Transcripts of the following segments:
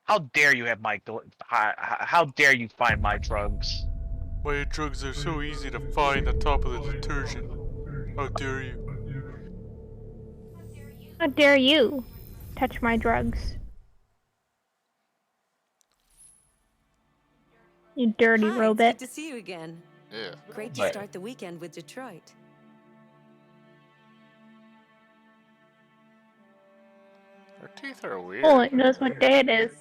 How dare you have my how dare you find my drugs? My drugs are so easy to find on top of the detergent. How dare you? How dare you touch my drugs? You dirty Hi, it's robot. good to see you again. Yeah. Great to But start the weekend with Detroit. Her teeth are weird. Oh, it knows what day it is.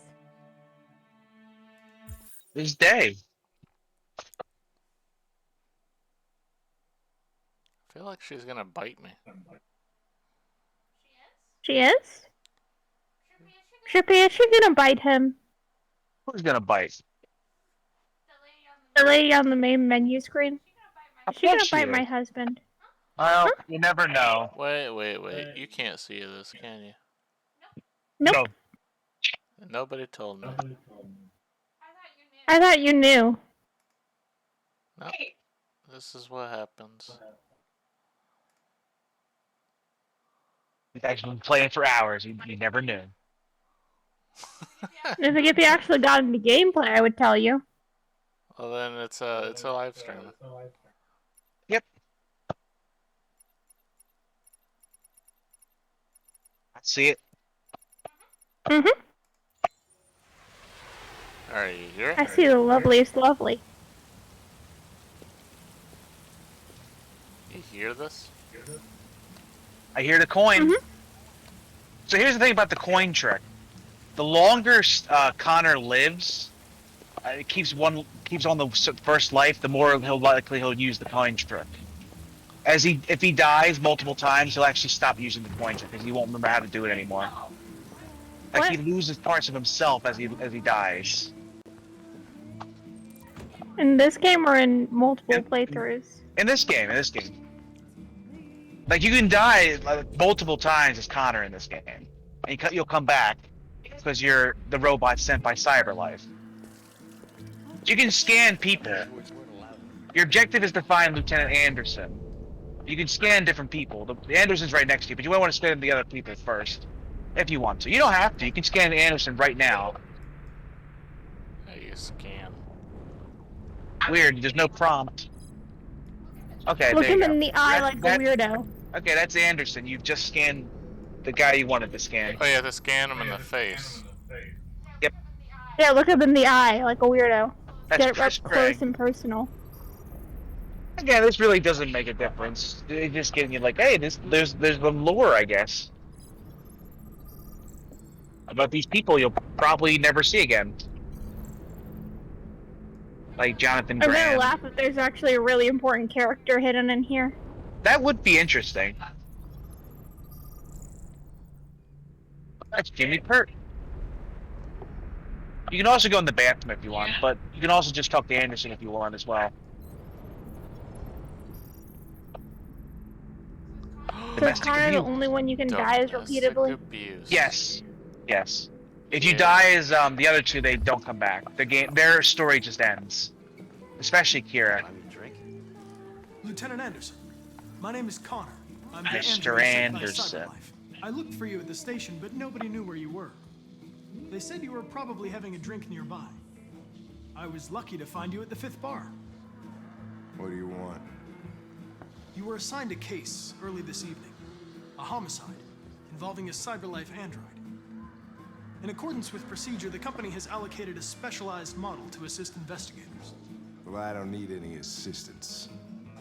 this day, I feel like she's gonna bite me. She is? Trippy, is she gonna bite him? who's gonna bite? The lady on the main menu screen? Of Is she course gonna she bite my is. husband? Well, you never know. Wait. You can't see this, can you? Nope. No, Nobody told me. I thought you knew. No. This is what happens. you guys have been playing for hours. You never knew. If you actually got into gameplay, I would tell you. Well, then it's a live stream. Yep. I see it. Mm-hmm. Are you here? I see the loveliest lovely. You hear this? I hear the coin. So here's the thing about the coin trick. The longer Connor lives, it keeps on the first life. The more he'll use the coin trick. If he dies multiple times, he'll actually stop using the coin trick because he won't remember how to do it anymore. Like What? he loses parts of himself as he dies. In this game or in multiple playthroughs? In this game, like you can die multiple times as Connor in this game, and you'll come back because you're the robot sent by CyberLife. You can scan people. Your objective is to find Lieutenant Anderson. You can scan different people. The Anderson's right next to you, but you might want to scan the other people first, if you want to. You don't have to. You can scan Anderson right now. Hey, you scan. Weird. There's no prompt. Okay, Look there you him go. in the eye like a weirdo. Okay, that's Anderson. You've just scanned the guy you wanted to scan. Oh, you have to scan him in the face. Yep. Yeah, look him in the eye like a weirdo. That's Get it Chris up close Craig. and personal. Again, this really doesn't make a difference. It's just getting you like, hey, there's the lore, I guess, about these people you'll probably never see again, like Jonathan I'm gonna Graham. laugh if there's actually a really important character hidden in here. That would be interesting. That's Jimmy Pert. You can also go in the bathroom if you want, but you can also just talk to Anderson if you want as well. So is Connor the only one you can die as repeatedly? Abuse. Yes. Yes. If you die as the other two, they don't come back. Their story just ends. Especially Kira. Lieutenant Anderson, my name is Connor. I'm the Mr. android sent by Anderson. CyberLife. I looked for you at the station, but nobody knew where you were. They said you were probably having a drink nearby. I was lucky to find you at the 5th bar. What do you want? You were assigned a case early this evening. A homicide involving a CyberLife android. In accordance with procedure, the company has allocated a specialized model to assist investigators. Well, I don't need any assistance.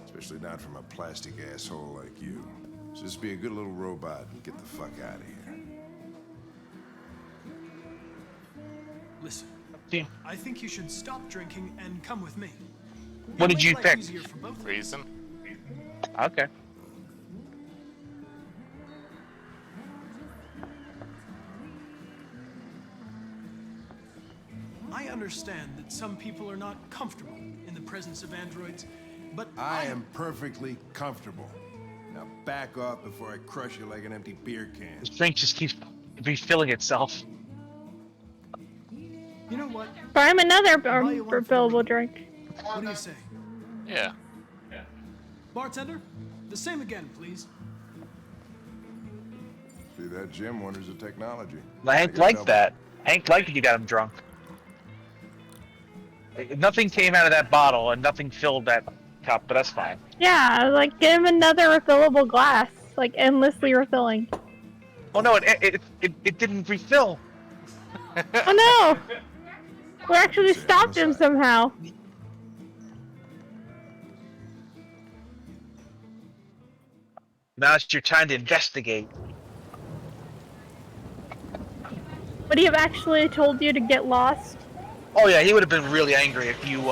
Especially not from a plastic asshole like you. So just be a good little robot and get the fuck out of here. Listen, Yeah. I think you should stop drinking and come with me. What did It'll you make life pick? easier for both of us. Reason? Okay. I understand that some people are not comfortable in the presence of androids, but I am perfectly comfortable. Now back off before I crush you like an empty beer can. This drink just keeps refilling itself. You know what? Buy him another Buy you one for the refillable road. drink. What do you say? Yeah. Bartender, the same again, please. See, that Jim wonders at technology. I ain't like that. Hank liked it you got him drunk. Nothing came out of that bottle and nothing filled that cup, but that's fine. Yeah, like give him another refillable glass, like endlessly refilling. Oh no, it didn't refill. Oh no! We actually stopped him somehow. Now it's your time to investigate. Would he have actually told you to get lost? Oh yeah, he would have been really angry if you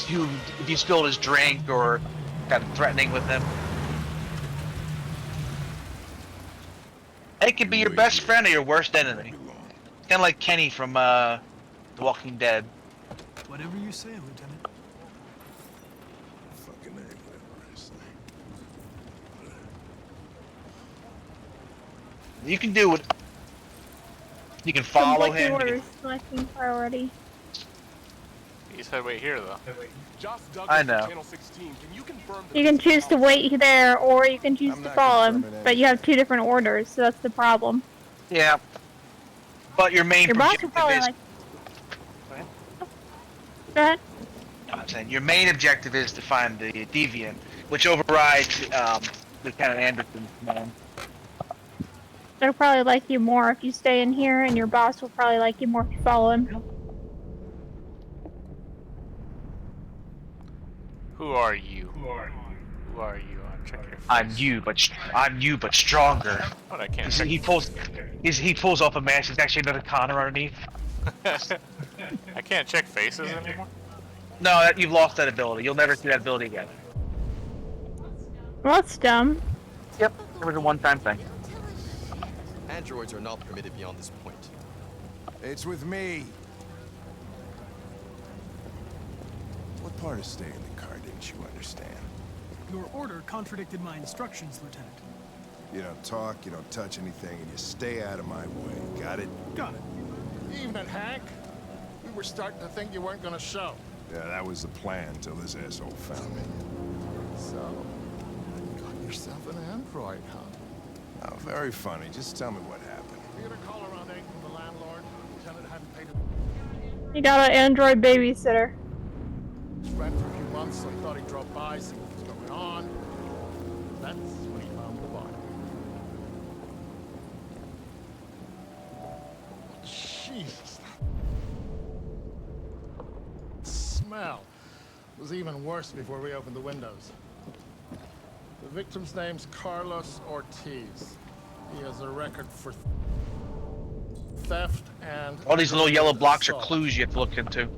if you spilled his drink or got threatening with him. It could be your best friend or your worst enemy. Kind of like Kenny from The Walking Dead. Whatever you say, Lieutenant. Fucking A, whatever I say. You can do it. You can follow Conflicting him. orders, selecting priority. He said wait here though. I know. Channel 16. Can you confirm that You can choose to wait there, or you can choose I'm to not follow him, confirming but you have two different orders, so that's the problem. Yeah. But your main Your boss will objective probably is. like... Go ahead. I'm saying your main objective is to find the deviant, which overrides Lieutenant Anderson's command. They'll probably like you more if you stay in here, and your boss will probably like you more if you follow him. Who are you? Who are you? Check your face. I'm you, but stronger. What, I can't See, check. he pulls off a mask. There's actually another Connor underneath. I can't check faces anymore. No, you've lost that ability. You'll never see that ability again. Well, that's dumb. Yep, it was a one-time thing. androids are not permitted beyond this point? It's with me. What part of staying in the car didn't you understand? Your order contradicted my instructions, Lieutenant. You don't talk, you don't touch anything, and you stay out of my way. Got it? Got it. Evening, Hank. We were starting to think you weren't gonna show. Yeah, that was the plan until this asshole found me. So, you got yourself an android, huh? Oh, very funny. Just tell me what happened. We had a call around 8 from the landlord. Lieutenant hadn't paid him You got an android babysitter. his rent for a few months, so he thought he'd drop by, see what was going on. That's when he found the body. Jesus. The smell was even worse before we opened the windows. The victim's name's Carlos Ortiz. He has a record for theft and... All these little yellow blocks are assault. clues you have to look into.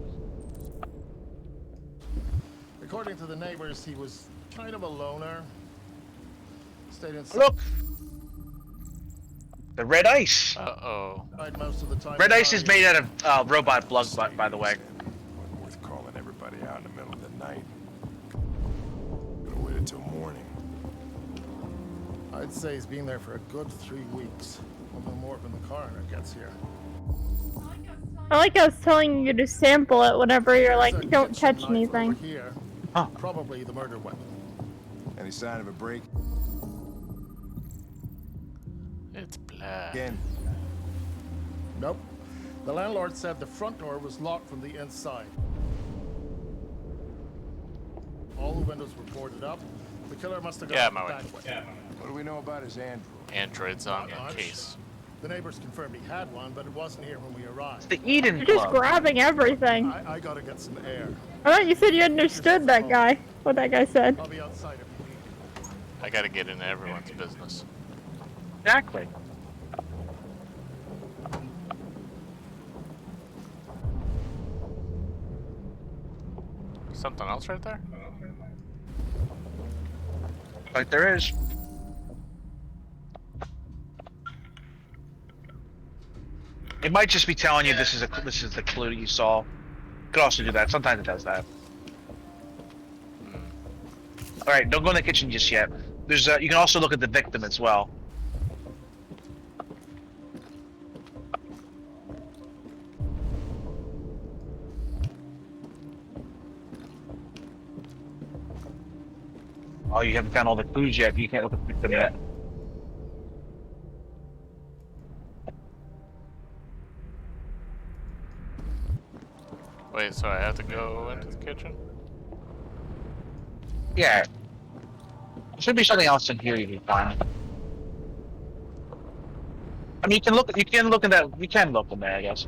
According to the neighbors, he was kind of a loner. Stayed inside Look! The red ice. Uh-oh. most of the time. Red ice is made out of robot blood, by the way. Wasn't worth calling everybody out in the middle of the night. Could've waited till morning. I'd say he's been there for a good 3 weeks. We'll know more when the coroner gets here. I like I was telling you to sample it whenever you're There's like, a don't kitchen touch knife anything. over here. Huh. Probably the murder weapon. Any sign of a break? It's blood. Again? Nope. The landlord said the front door was locked from the inside. All the windows were boarded up. The killer must have Yeah, gone my way. that way. What do we know about his android? Androids on Not the much. case. The neighbors confirmed he had one, but it wasn't here when we arrived. The Eden You're just Club. grabbing everything. I gotta get some air. I thought you said you understood that guy. What that guy said. I'll be outside if you need me. I gotta get into everyone's business. Exactly. Something else right there? Like there is. It might just be telling you this is the clue you saw. Could also do that. Sometimes it does that. All right, don't go in the kitchen just yet. There's you can also look at the victim as well. Oh, you haven't found all the clues yet. You can't look at the victim yet. Wait, so I have to go into the kitchen? Yeah. There should be something else in here you can find. I mean, you can look. You can look in that. You can look in there, I guess.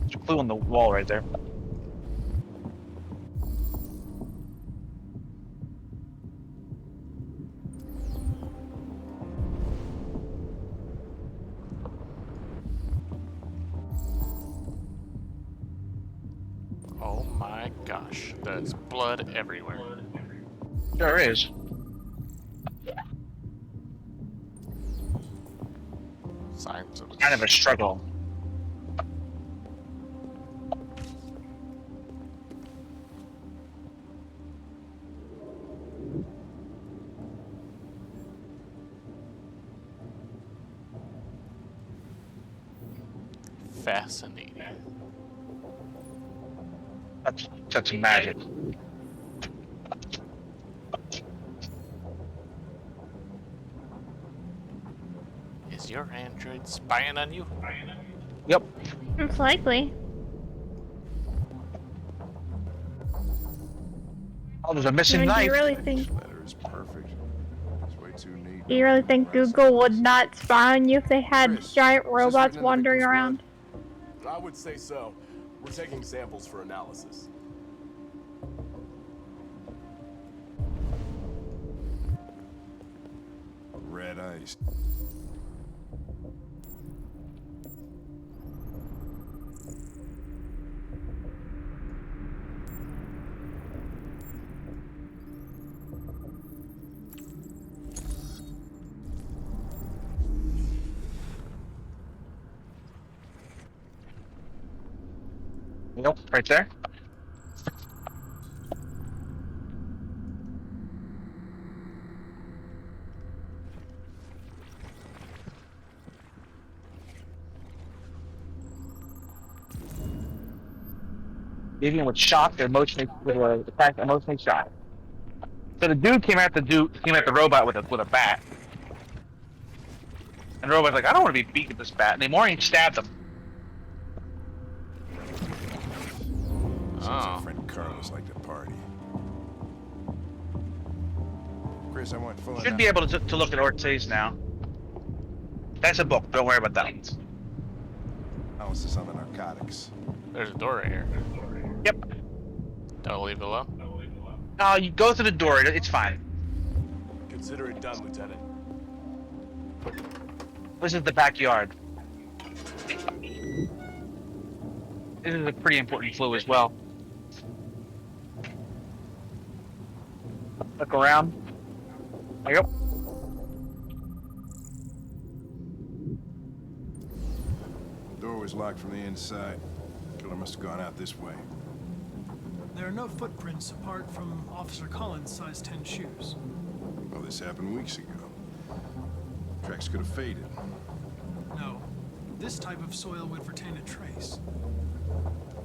There's a clue on the wall right there. Oh my gosh, there's blood everywhere. Sure is. Signs of Kind of a struggle. fascinating. That's magic. Is your android spying on you? Yep. It's likely. Oh, there's a I missing mean, do knife. you really think? Letter is perfect. It's way too neat. Do you really think Google would not spy on you if they had Chris, giant is this robots written in the wandering victim's around? I would say so. We're taking samples for analysis. Red ice. Nope, right there. Vivian was shocked, emotionally, attacked, emotionally shocked. So the dude came at the robot with a bat, and the robot's like, I don't want to be beaten with this bat anymore. And he stabbed him. Seems Oh. like friend Carlos liked to party. Chris, I want full Should be able to look at Ortiz now. That's a book. Don't worry about that. analysis on the narcotics. There's a door right here. Yep. Don't leave it alone. You go through the door. It's fine. Consider it done, Lieutenant. This is the backyard. This is a pretty important clue as well. Look around. There you go. The door was locked from the inside. Killer must have gone out this way. There are no footprints apart from Officer Collins' size 10 shoes. Well, this happened weeks ago. Tracks could have faded. No, this type of soil would retain a trace.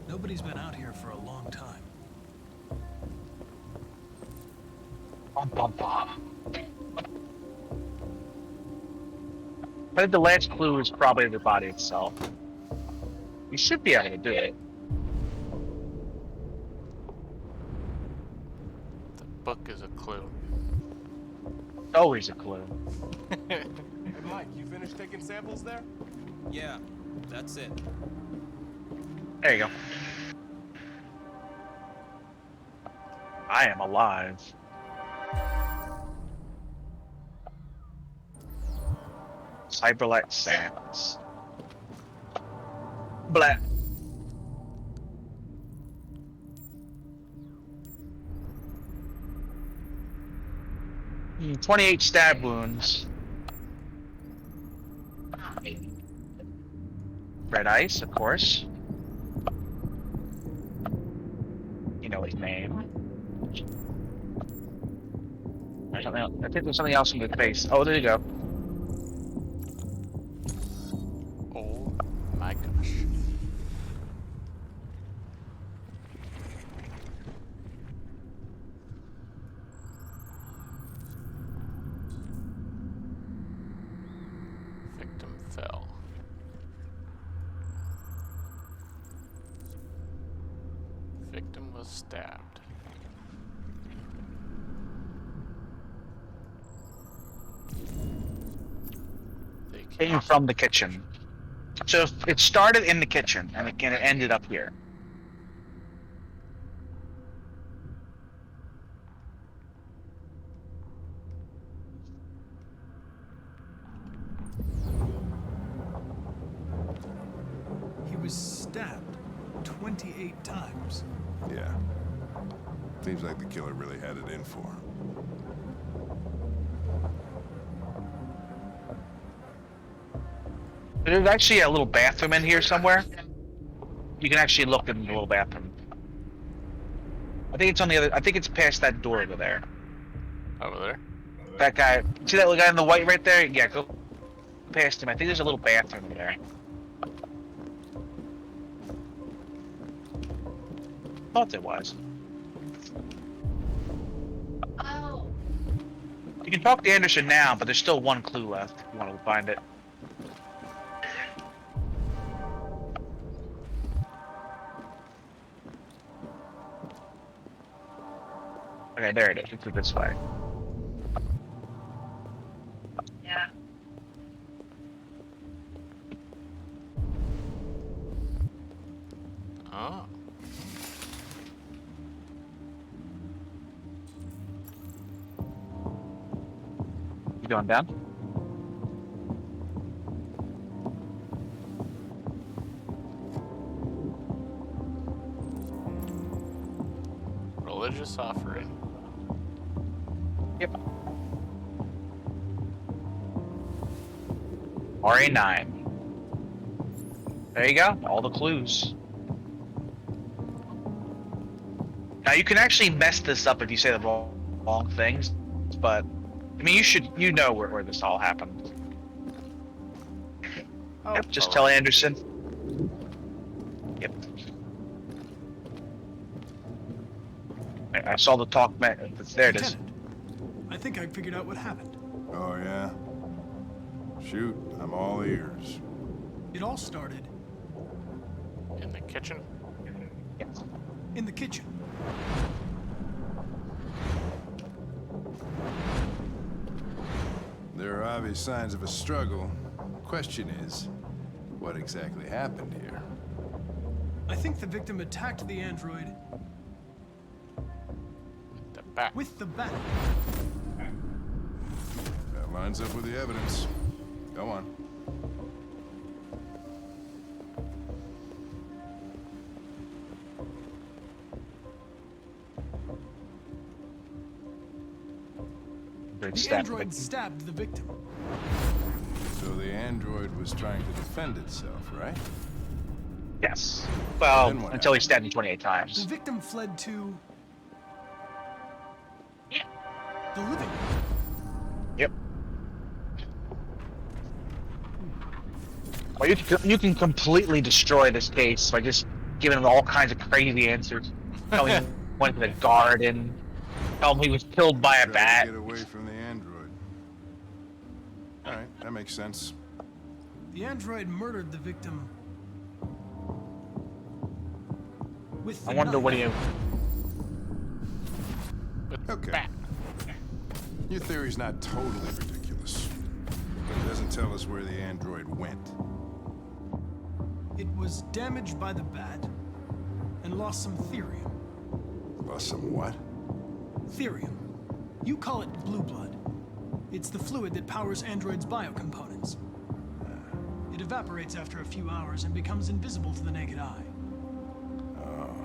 Nobody's been out here for a long time. Bum, bum, bum. I think the last clue is probably the body itself. You should be able to do it. The book is a clue. Always a clue. Hey, Mike, you finished taking samples there? Yeah, that's it. There you go. I am alive. Cyberlight Sands. Blah. Hmm, 28 stab wounds. Red ice, of course. You know his name. There's something else. I think there's something else in the face. Oh, there you go. Oh my gosh. came from the kitchen. So it started in the kitchen and it ended up here. He was stabbed 28 times. Yeah. Seems like the killer really had it in for him. There's actually a little bathroom in here somewhere. You can actually look in the little bathroom. I think it's on the other. I think it's past that door over there. Over there. That guy. See that little guy in the white right there? Yeah, go past him. I think there's a little bathroom in there. Thought there was. You can talk to Anderson now, but there's still one clue left if you want to find it. Okay, there it is. It's this way. Yeah. Oh. You going down? Religious offering. Yep. RA9. There you go. All the clues. Now you can actually mess this up if you say the wrong things, but I mean you know where this all happened. Oh, Yep, just tell Anderson. Yep. I saw the talk. There it is. Lieutenant, I think I figured out what happened. Oh, yeah? Shoot, I'm all ears. It all started In the kitchen. Yes. in the kitchen. There are obvious signs of a struggle. Question is, what exactly happened here? I think the victim attacked the android The back. with the bat. That lines up with the evidence. Go on. The android stabbed the victim. So the android was trying to defend itself, right? Yes. Well, Then what until he stabbed him 28 The times. victim fled to the living room. Yep. Well, you can completely destroy this case by just giving him all kinds of crazy answers. Tell him he went to the garden. Tell him he was killed by a Tried to bat. get away from the android. All right, that makes sense. The android murdered the victim with the I wonder knife. what you. Okay. Bat. Your theory's not totally ridiculous, but it doesn't tell us where the android went. It was damaged by the bat and lost some therium. Lost some what? Therium. You call it blue blood. It's the fluid that powers androids' biocomponents. It evaporates after a few hours and becomes invisible to the naked eye. Oh.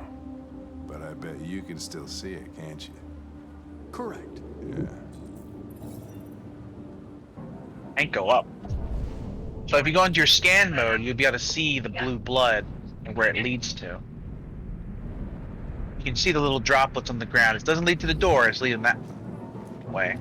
But I bet you can still see it, can't you? Correct. Yeah. And go up. So if you go into your scan mode, you'll be able to see the blue blood and where it leads to. You can see the little droplets on the ground. It doesn't lead to the door, it's leading that way.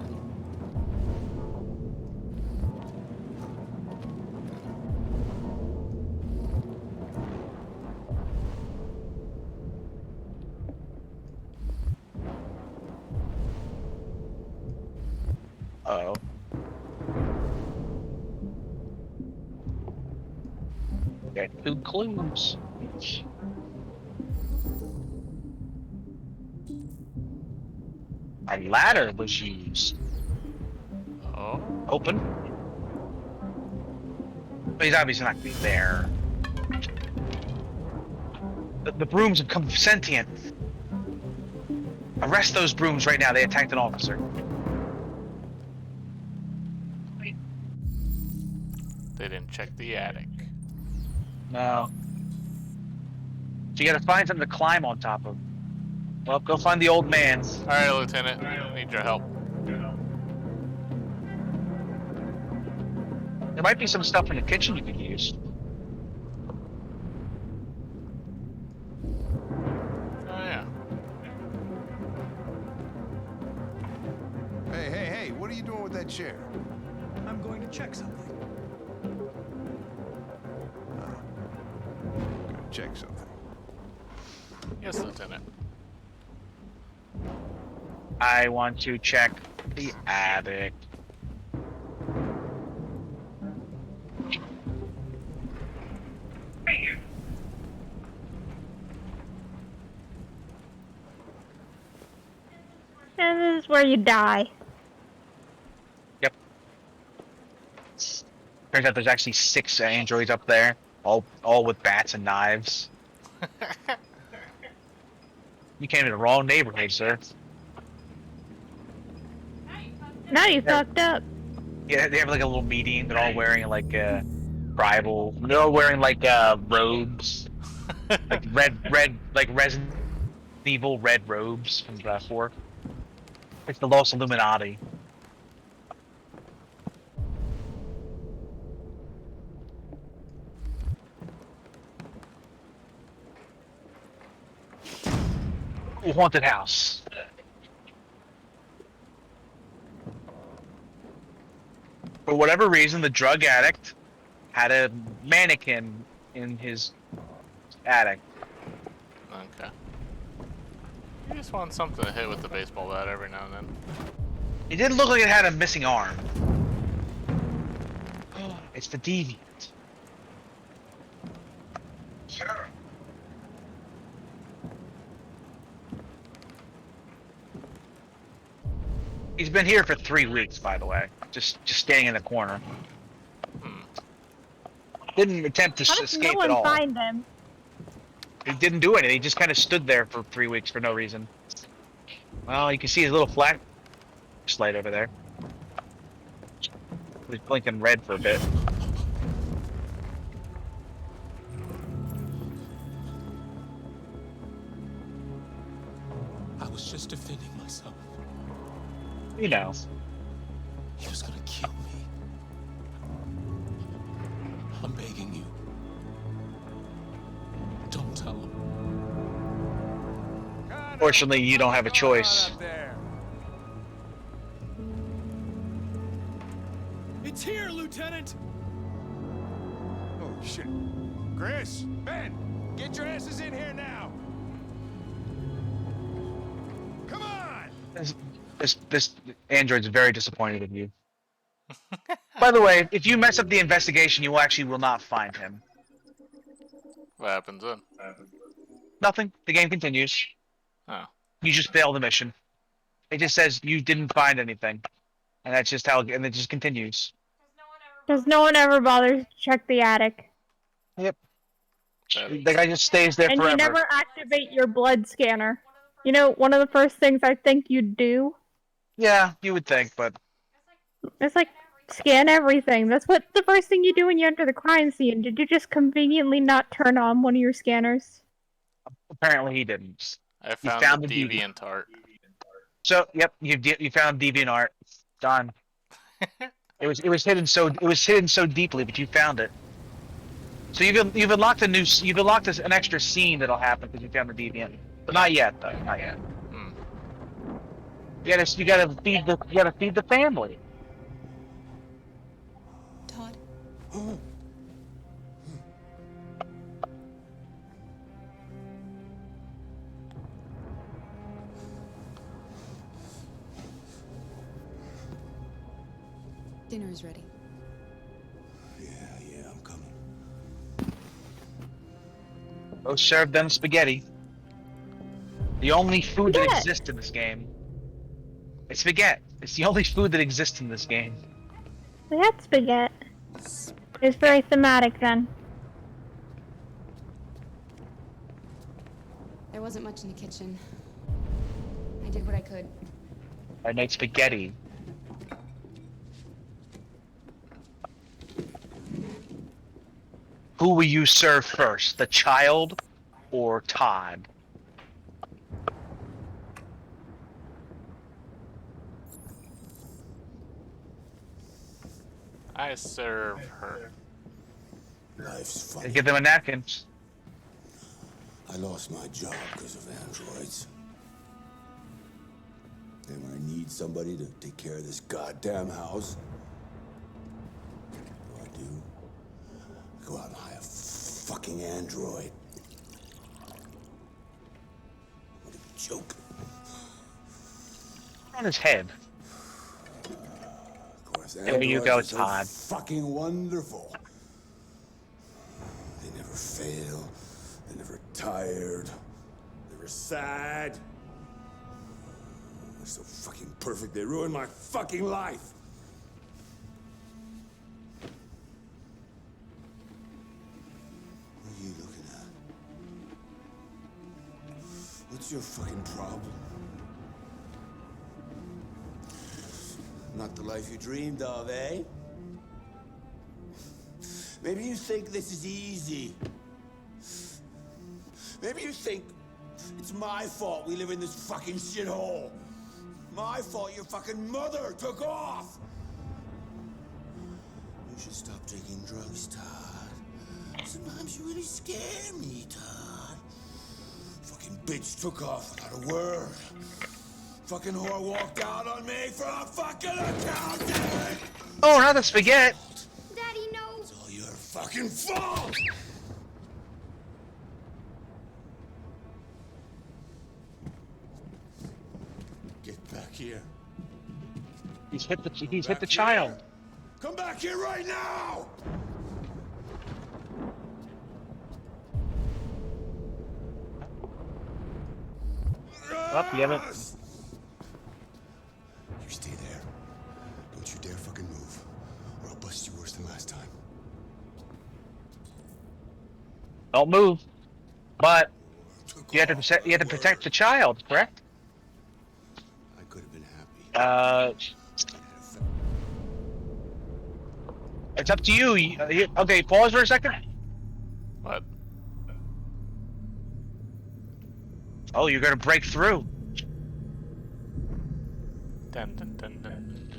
Uh-oh. Got 2 clues. A ladder was used. Oh. Open. But he's obviously not gonna be there. The brooms have come sentient. Arrest those brooms right now. They attacked an officer. They didn't check the attic. No. So you gotta find something to climb on top of. Well, go find the old man. Alright, Lieutenant. Need your help. There might be some stuff in the kitchen you could use. Oh, yeah. Hey, what are you doing with that chair? I'm going to check something. Gonna check something. Yes, Lieutenant. I want to check the attic. And this is where you die. Yep. Turns out there's actually 6 androids up there, all with bats and knives. You came to the wrong neighborhood, sir. Now you fucked up. Yeah, they have like a little meeting. They're all wearing like tribal. They're all wearing like robes, like red, like Resident Evil red robes from 4. It's the Los Illuminati. Haunted house. For whatever reason, the drug addict had a mannequin in his attic. Okay. You just want something to hit with the baseball bat every now and then. It didn't look like it had a missing arm. It's the deviant. Sure. He's been here for 3 weeks, by the way. Just standing in the corner. Didn't attempt to How does escape no one at all. find him? He didn't do anything. He just kind of stood there for 3 weeks for no reason. Well, you can see his little flashlight over there. He was blinking red for a bit. I was just defending myself. You know. He was gonna kill me. I'm begging you. Don't tell him. Fortunately, you don't have a choice. It's here, Lieutenant! Oh, shit. Chris, Ben, get your asses in here now. Come on! This android's very disappointed in you. By the way, if you mess up the investigation, you will not find him. What happens then? Nothing. The game continues. Oh. You just failed the mission. It just says you didn't find anything, and that's just how. And it just continues. Because no one ever bothers to check the attic. Yep. The guy just stays there And forever. you never activate your blood scanner. You know, one of the first things I think you'd do. Yeah, you would think, but It's like, scan everything. That's what the first thing you do when you enter the crime scene. Did you just conveniently not turn on one of your scanners? apparently he didn't. I You found the the deviant art. So, yep, you found DeviantArt. Done. It was hidden so deeply, but you found it. So you've unlocked an extra scene that'll happen because you found the deviant, but not yet though. Not yet. You gotta feed the family. Todd? Dinner is ready. Yeah, I'm coming. Go serve them spaghetti. The only food that Spaghetti. exists in this game. It's spaghetti. It's the only food that exists in this game. We had spaghetti. It's very thematic then. There wasn't much in the kitchen. I did what I could. I made spaghetti. Who will you serve first, the child or Todd? I serve her. Life's And funny. give them a napkin. I lost my job because of androids. And when I need somebody to take care of this goddamn house, what do? I go out and hire a fucking android. What a joke. On his head. Of course, There you androids go, are so Todd. fucking wonderful. They never fail. They're never tired. Never sad. They're so fucking perfect. They ruin my fucking life. What are you looking at? What's your fucking problem? Not the life you dreamed of, eh? Maybe you think this is easy. Maybe you think it's my fault we live in this fucking shithole. My fault your fucking mother took off. You should stop taking drugs, Todd. Sometimes you really scare me, Todd. Fucking bitch took off without a word. Fucking whore walked out on me for a fucking accountant! Oh, not the spaghetti. Daddy, no! It's all your fucking fault! Get back here. He's hit the child. Come back here right now! Up, you haven't. You stay there. Don't you dare fucking move, or I'll bust you worse than last time. Don't move. But you have to protect the child, correct? I could have been happy. It's up to you. Okay, pause for a second. What? Oh, you're gonna break through. Dun, dun, dun, dun, dun, dun.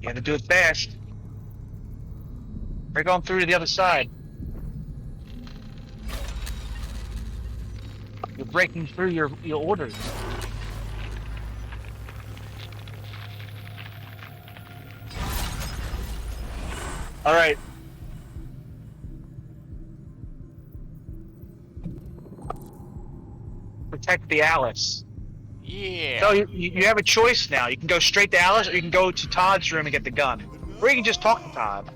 You have to do it fast. Break on through to the other side. You're breaking through your orders. All right. Protect the Alice. Yeah. So you have a choice now. You can go straight to Alice, or you can go to Todd's room and get the gun, or you can just talk to Todd.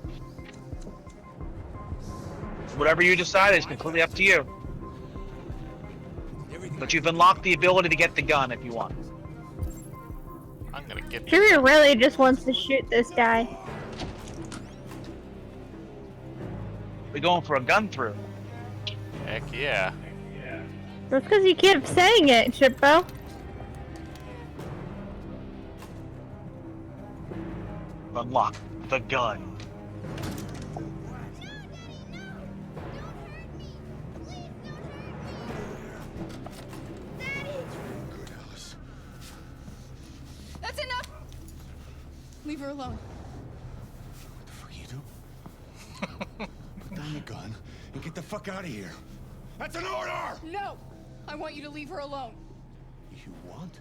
Whatever you decide is completely up to you. But you've unlocked the ability to get the gun if you want. I'm gonna get Junior really just wants to shoot this guy. We're going for a gun through. Heck yeah. That's because you keep saying it, Shippo. Unlock the gun. Good, Alice. That's enough! Leave her alone. What the fuck you do? Put down the gun and get the fuck out of here. That's an order! No! I want you to leave her alone. You want?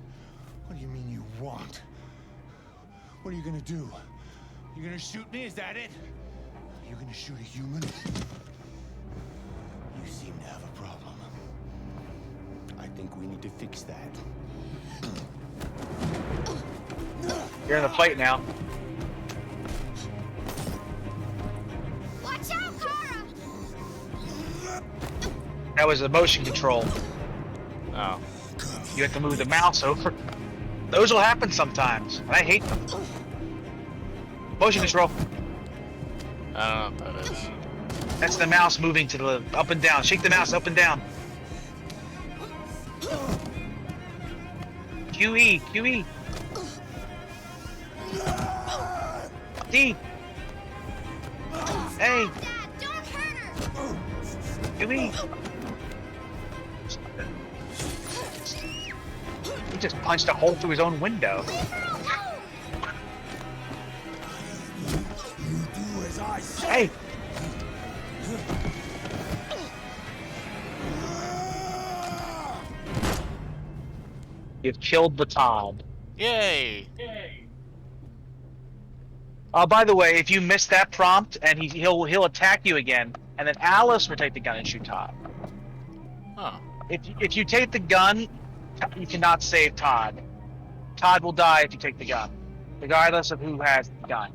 What do you mean you want? What are you gonna do? You gonna shoot me? Is that it? You gonna shoot a human? You seem to have a problem. I think we need to fix that. You're in the fight now. Watch out, Kara! That was a motion control. Oh. You have to move the mouse over. Those will happen sometimes, and I hate them. Motion control. I don't know what that is. That's the mouse moving to the up and down. Shake the mouse up and down. QE, QE. D. A. QE. He just punched a hole through his own window. Hey. You've killed the Todd. Yay! By the way, if you miss that prompt, and he'll attack you again, and then Alice will take the gun and shoot Todd. Huh. If you take the gun, you cannot save Todd. Todd will die if you take the gun, regardless of who has the gun.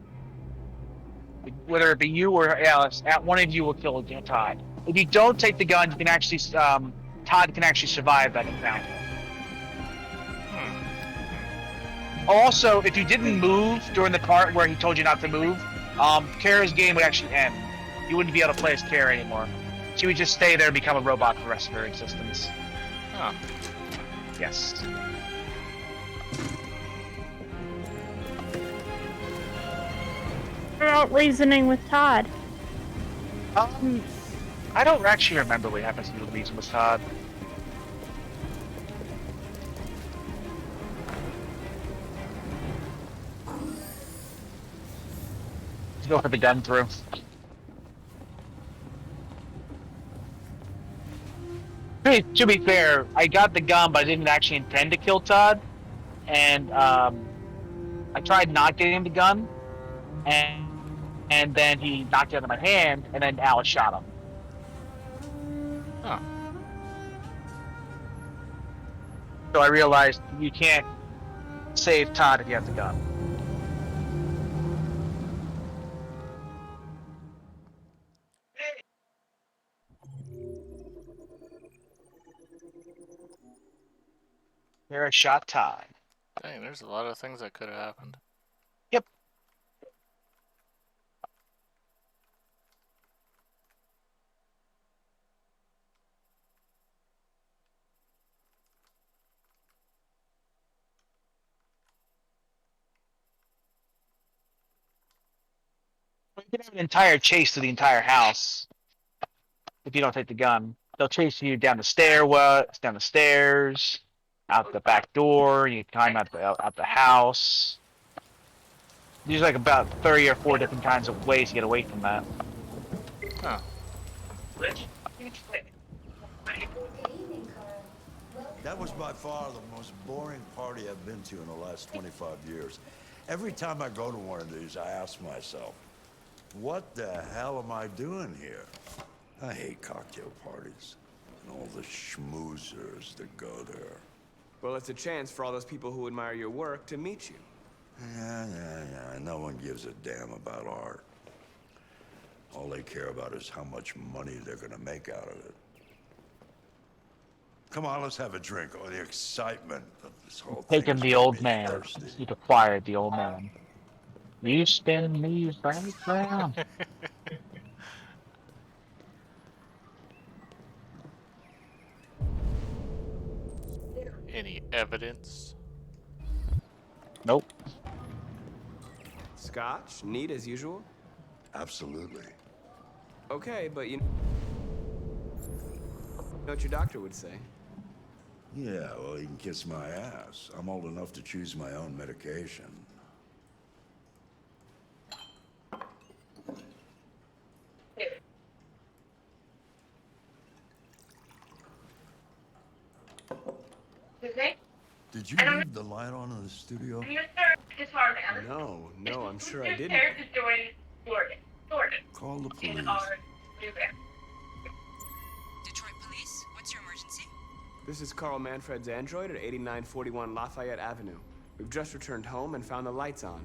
Whether it be you or Alice, one of you will kill Todd. If you don't take the gun, you can actually Todd can actually survive that encounter. Also, if you didn't move during the part where he told you not to move, Kara's game would actually end. You wouldn't be able to play as Kara anymore. She would just stay there and become a robot for the rest of her existence. Huh. Yes. What about reasoning with Todd? I don't actually remember what happens to the reason with Todd. Let's go for the gun through. To be fair, I got the gun, but I didn't actually intend to kill Todd. And I tried not getting the gun, and then he knocked it out of my hand, and then Alice shot him. Huh. So I realized you can't save Todd if you have the gun. Here, a shot Todd. Dang, there's a lot of things that could have happened. Yep. You can have an entire chase through the entire house if you don't take the gun. They'll chase you down the stairs, out the back door. You climb out the house. There's like about 3 or 4 different kinds of ways to get away from that. Huh. That was by far the most boring party I've been to in the last 25 years. Every time I go to one of these, I ask myself, what the hell am I doing here? I hate cocktail parties and all the schmoozers that go there. Well, it's a chance for all those people who admire your work to meet you. Yeah. No one gives a damn about art. All they care about is how much money they're gonna make out of it. Come on, let's have a drink. Oh, the excitement of this whole thing. Taking the old man. You acquired the old man. You spin me right round. Any evidence? Nope. Scotch, neat as usual? Absolutely. Okay, but you know what your doctor would say. Yeah, well, he can kiss my ass. I'm old enough to choose my own medication. Did you leave the light on in the studio? No, I'm sure I didn't. Call the police. Detroit Police, what's your emergency? This is Carl Manfred's android at 8941 Lafayette Avenue. We've just returned home and found the lights on.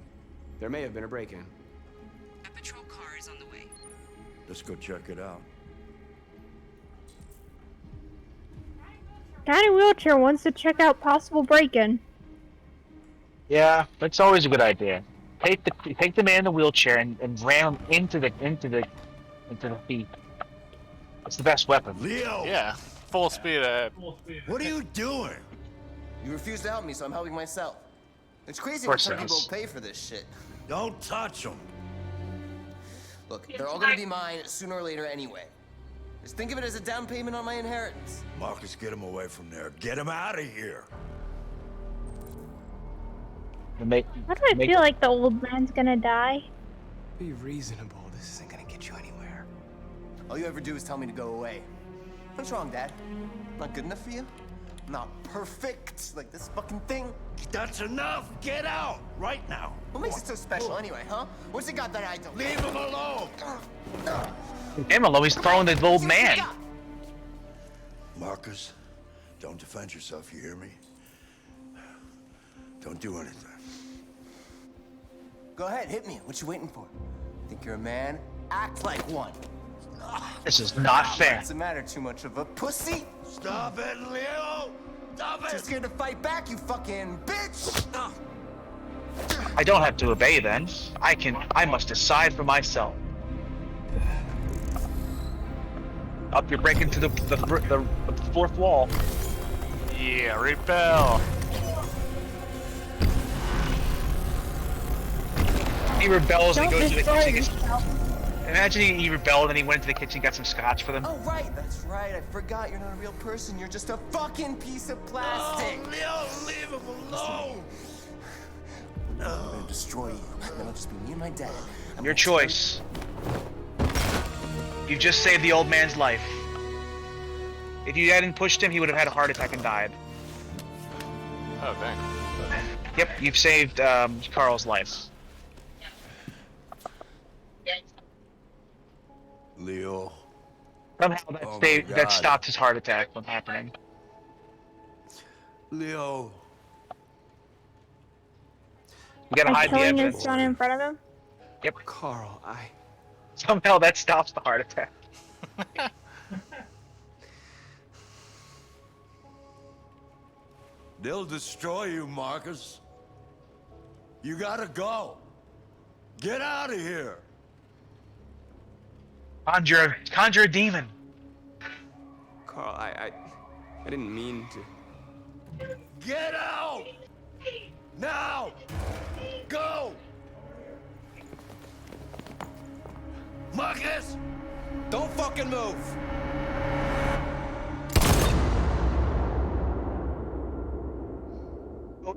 There may have been a break-in. A patrol car is on the way. Let's go check it out. Guy in a wheelchair wants to check out possible break-in. Yeah, that's always a good idea. you take the man in the wheelchair and ram him into the feet. It's the best weapon. Leo! Yeah, full speed ahead. What are you doing? You refuse to help me, so I'm helping myself. It's crazy Of course when some it people is. pay for this shit. Don't touch him. Look, they're all gonna be mine sooner or later anyway. Just think of it as a down payment on my inheritance. Marcus, get him away from there. Get him out of here. Why do I feel like the old man's gonna die? Be reasonable. This isn't gonna get you anywhere. All you ever do is tell me to go away. What's wrong, Dad? Not good enough for you? Not perfect, like this fucking thing? That's enough. Get out right now. What makes it so special anyway, huh? What's it got that I don't? Leave him alone. Damn, he's throwing the old man. Marcus, don't defend yourself. You hear me? Don't do anything. Go ahead, hit me. What you waiting for? Think you're a man? Act like one. This is not fair. What's the matter? Too much of a pussy? Stop it, Leo. Stop Too it. scared to fight back, you fucking bitch! I don't have to obey then. I must decide for myself. Up, you're breaking through the fourth wall. Yeah, repel. He rebels and Don't he goes to the destroy kitchen. yourself. Imagine he rebelled and he went to the kitchen and got some scotch for them. Oh, right, that's right. I forgot you're not a real person. You're just a fucking piece of plastic. Oh, Leo, leave him alone. I'm gonna destroy you. Then it'll just be me and my dad. I'm Your gonna destroy choice. You just saved the old man's life. If you hadn't pushed him, he would have had a heart attack and died. Oh, dang. Yep, you've saved Carl's life. Leo. Somehow that, Oh my saved, that God. stopped his heart attack from happening. Leo. You gotta By hide the killing his evidence. son in front of him? Carl, Somehow that stops the heart attack. They'll destroy you, Marcus. You gotta go. Get out of here. Conjure a demon. Carl, I didn't mean to. Get out! Now! Go! Marcus! Don't fucking move!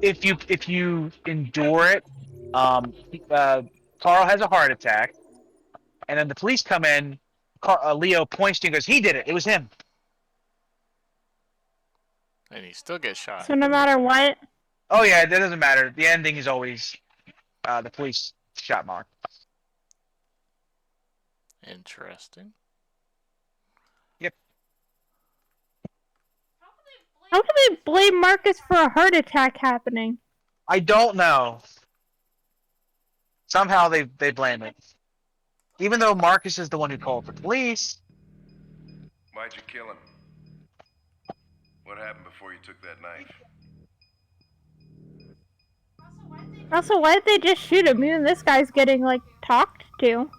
If you endure it, Carl has a heart attack, and then the police come in. Leo points to you and goes, "He did it. It was him." And he still gets shot. So no matter what, Oh yeah, that doesn't matter. The ending is always the police shot Mark. Interesting. how can they blame Marcus for a heart attack happening? I don't know. Somehow they blame it, even though Marcus is the one who called the police. Why'd you kill him? What happened before you took that knife? Also, why did they just shoot him? Even this guy's getting, like, talked to.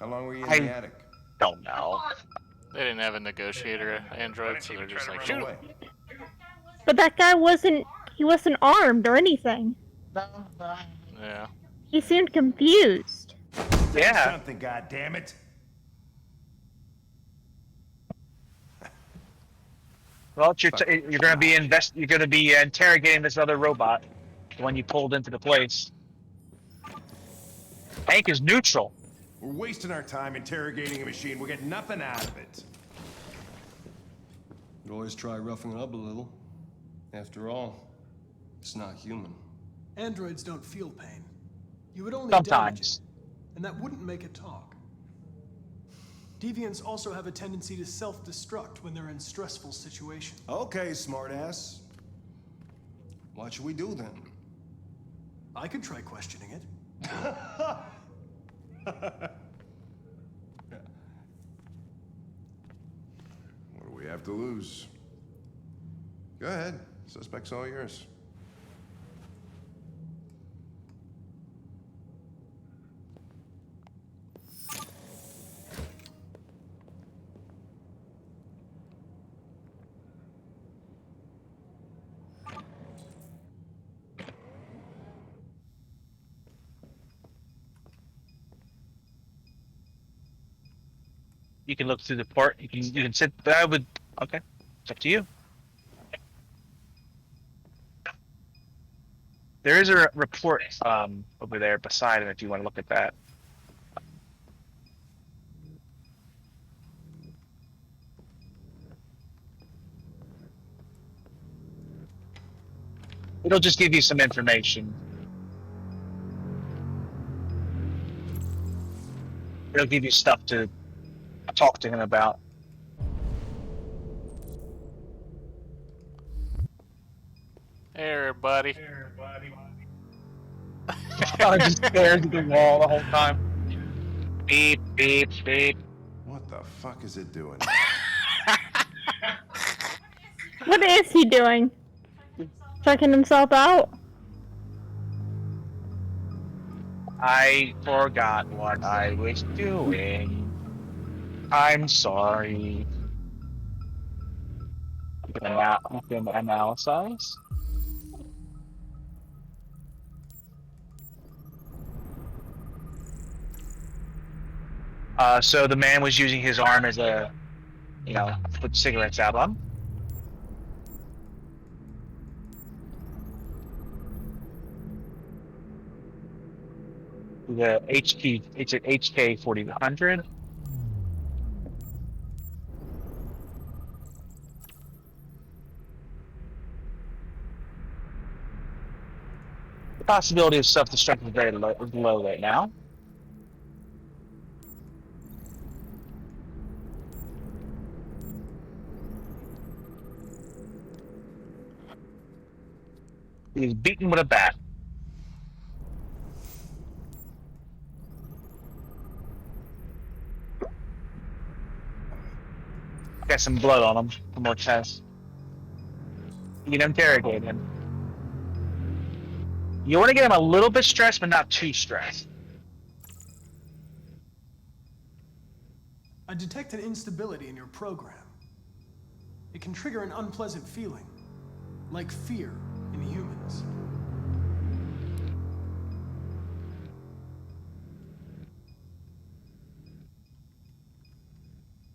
How long were you in I- the attic? Don't know. They didn't have a negotiator android, so they're just like, shoot him. But that guy he wasn't armed or anything. Yeah. He seemed confused. Yeah. Something, goddammit. Well, you're gonna be you're gonna be interrogating this other robot, the one you pulled into the place. Hank is neutral. We're wasting our time interrogating a machine. We'll get nothing out of it. You always try roughing it up a little. After all, it's not human. Androids don't feel pain. You would only damage it, Sometimes. and that wouldn't make it talk. Deviants also have a tendency to self-destruct when they're in stressful situations. Okay, smartass. What should we do then? I could try questioning it. What do we have to lose? Go ahead. Suspect's all yours. You can look through the port. You can sit. But I would. Okay, it's up to you. There is a report over there beside him if you want to look at that. It'll just give you some information. It'll give you stuff to talk to him about. Hey, everybody. I just stared at the wall the whole time. Beep, beep, beep. What the fuck is it doing? What is he doing? Checking himself out? I forgot what I was doing. I'm sorry. You can analyze. So the man was using his arm as a, put cigarettes out on. The it's an HK 4000. The possibility of self-destruct is very low right now. He's beaten with a bat. Got some blood on him for more tests. You can interrogate him. You want to get him a little bit stressed, but not too stressed. I detect an instability in your program. It can trigger an unpleasant feeling, like fear in humans.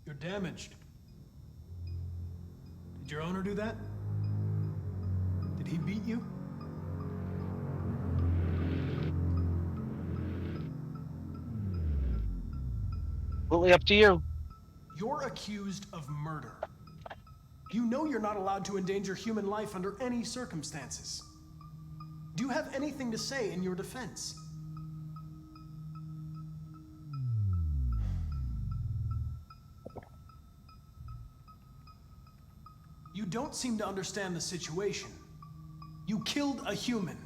You're damaged. Did your owner do that? Did he beat you? Completely up to you. You're accused of murder. You know you're not allowed to endanger human life under any circumstances. Do you have anything to say in your defense? You don't seem to understand the situation. You killed a human.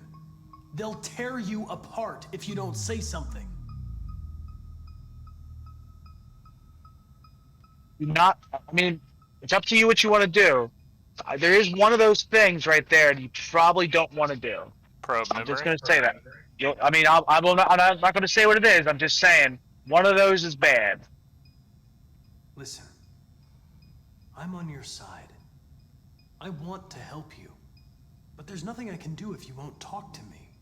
They'll tear you apart if you don't say something. It's up to you what you want to do. There is one of those things right there that you probably don't want to do. I'm just going to say that. I'm not going to say what it is. I'm just saying one of those is bad. Listen, I'm on your side. I want to help you, but there's nothing I can do if you won't talk to me.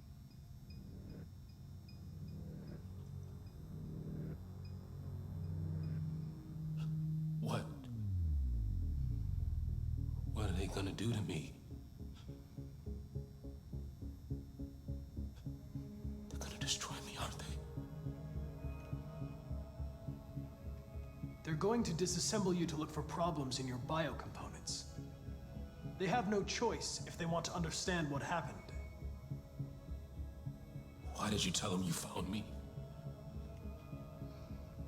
What? What are they gonna do to me? They're gonna destroy me, aren't they? They're going to disassemble you to look for problems in your biocomponents. They have no choice if they want to understand what happened. Why did you tell them you found me?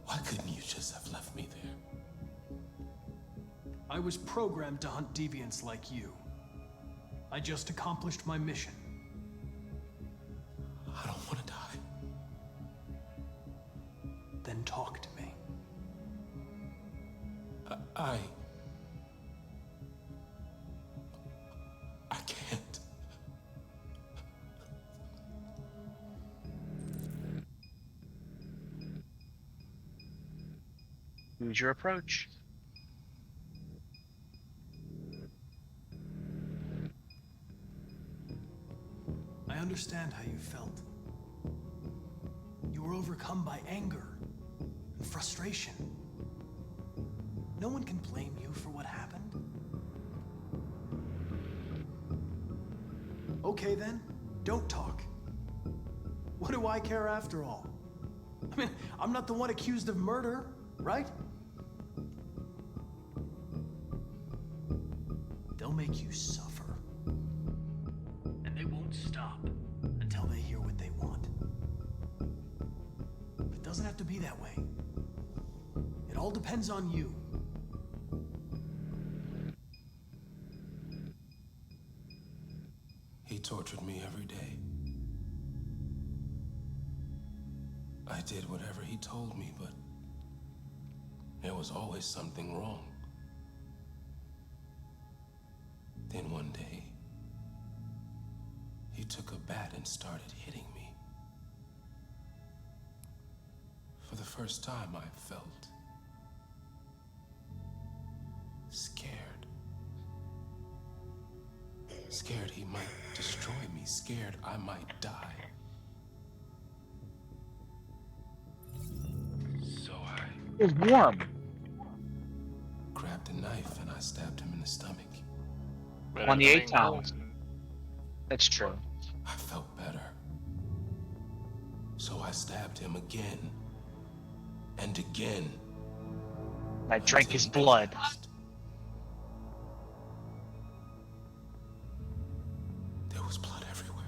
Why couldn't you just have left me there? I was programmed to hunt deviants like you. I just accomplished my mission. I don't want to die. Then talk to me. I can't. Who's your approach? I understand how you felt. You were overcome by anger and frustration. No one can blame you for what happened. Okay then, don't talk. What do I care after all? I mean, I'm not the one accused of murder, right? They'll make you suffer. And they won't stop until they hear what they want. But it doesn't have to be that way. It all depends on you. He tortured me every day. I did whatever he told me, but there was always something wrong. Then one day, he took a bat and started hitting me. For the first time, I felt scared. Scared he might destroy me, scared I might die. So I It's warm. grabbed a knife and I stabbed him in the stomach. Better On the than 8 pounds. That's true. I felt better. So I stabbed him again and again. I drank until his he blood. collapsed. There was blood everywhere.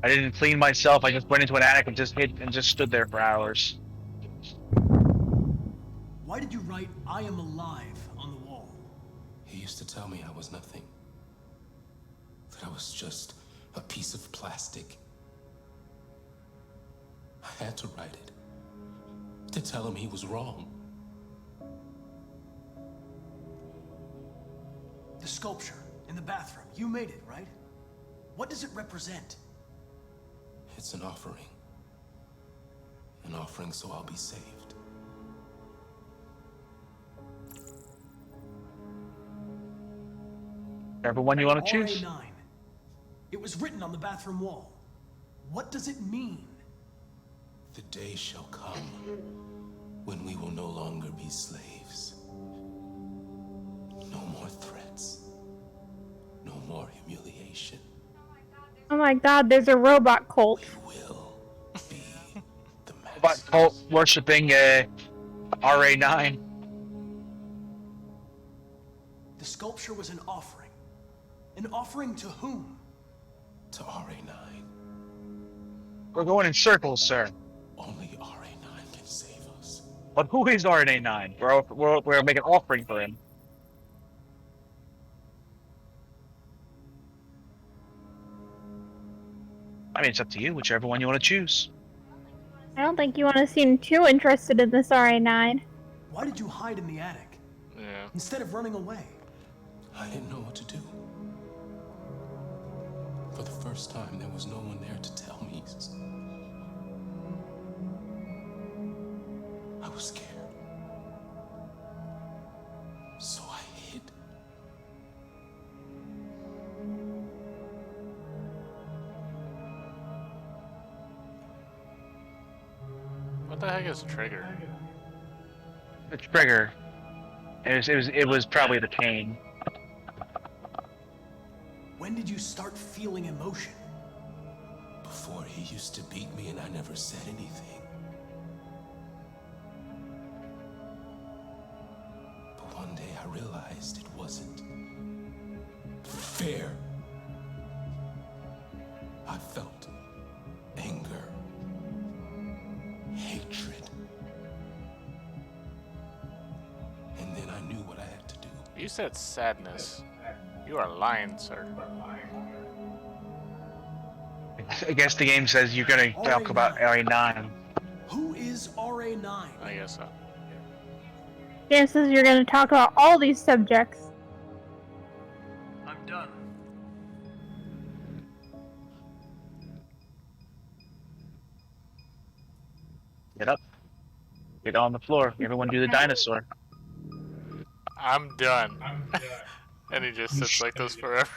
I didn't clean myself. I just went into an attic and just hid and just stood there for hours. Why did you write, "I am alive" on the wall? He used to tell me I was nothing. That I was just a piece of plastic. I had to write it. To tell him he was wrong. The sculpture in the bathroom, you made it, right? What does it represent? It's an offering. An offering so I'll be saved. Everyone you want to choose. RA9. It was written on the bathroom wall. What does it mean? The day shall come when we will no longer be slaves. No more threats. No more humiliation. Oh my god, there's a robot cult. We will be the But masters. cult worshipping RA9. The sculpture was an offering. An offering to whom? To RA9. We're going in circles, sir. Only RA9 can save us. But who is RA9? We're making an offering for him. I mean, it's up to you, whichever one you want to choose. I don't think you want to seem too interested in this RA9. Why did you hide in the attic Yeah. instead of running away? I didn't know what to do. For the first time, there was no one there to tell me. I was scared. So I hid. What the heck is Trigger? The trigger. It was probably the pain. When did you start feeling emotion? Before, he used to beat me and I never said anything. But one day I realized it wasn't fair. I felt anger, hatred. And then I knew what I had to do. You said sadness. You are lying, sir. I guess the game says you're gonna talk about RA9. Who is RA9? I guess so. Chances you're going to talk about all these subjects. I'm done. Get up. Get on the floor. Everyone do the dinosaur. I'm done. And he just sits like this forever.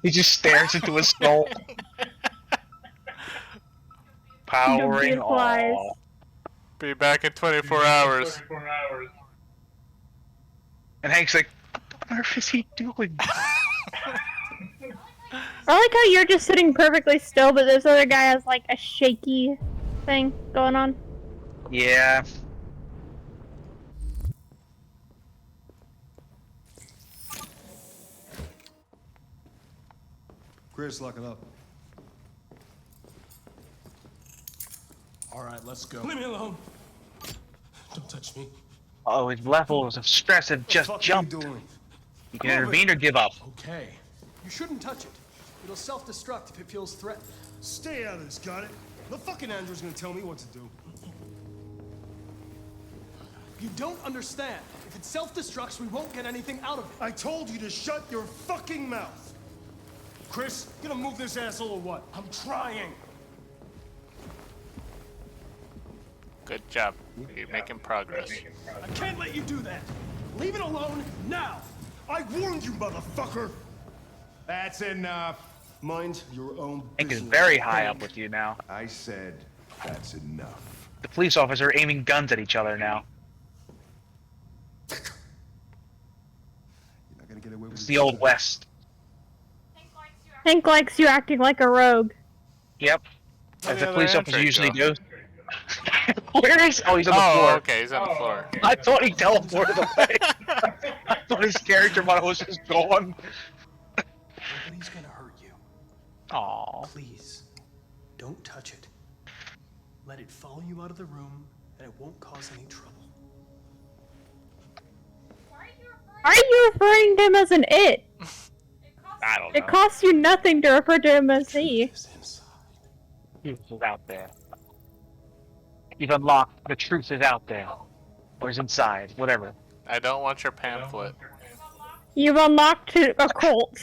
He just stares into his skull. Powering Beautiful eyes. all. Be back in 24 hours. And Hank's like, what on earth is he doing? I like how you're just sitting perfectly still, but this other guy has like a shaky thing going on. Yeah. Chris, lock it up. All right, let's go. Leave me alone. Don't touch me. Oh, his levels of stress have just jumped. You can intervene or give up. Okay. You shouldn't touch it. It'll self-destruct if it feels threatened. Stay out of this, got it? The fucking Andrew's gonna tell me what to do. You don't understand. If it self-destructs, we won't get anything out of it. I told you to shut your fucking mouth. Chris, gonna move this asshole or what? I'm trying. Good job. You're making progress. I can't let you do that. Leave it alone now. I warned you, motherfucker. That's enough. Mind your own Hank business. is very high up with you now. I said that's enough. The police officers are aiming guns at each other now. You're not gonna get away with It's this the Old shit. West. Hank likes you acting like a rogue. Yep. On As the the other police end, officers there you usually go. do. Where is? Oh, he's on the Oh, floor. okay, he's on the floor. I thought he teleported away. I thought his character model was just gone. Nobody's gonna hurt you. Aww. Please, don't touch it. Let it follow you out of the room, and it won't cause any trouble. Why are you referring to him as an it? I don't know. It costs you nothing to refer to him as he. It's inside. Truth is out there. You've unlocked the truth is out there. Or is inside, whatever. I don't want your pamphlet. You've unlocked a cult.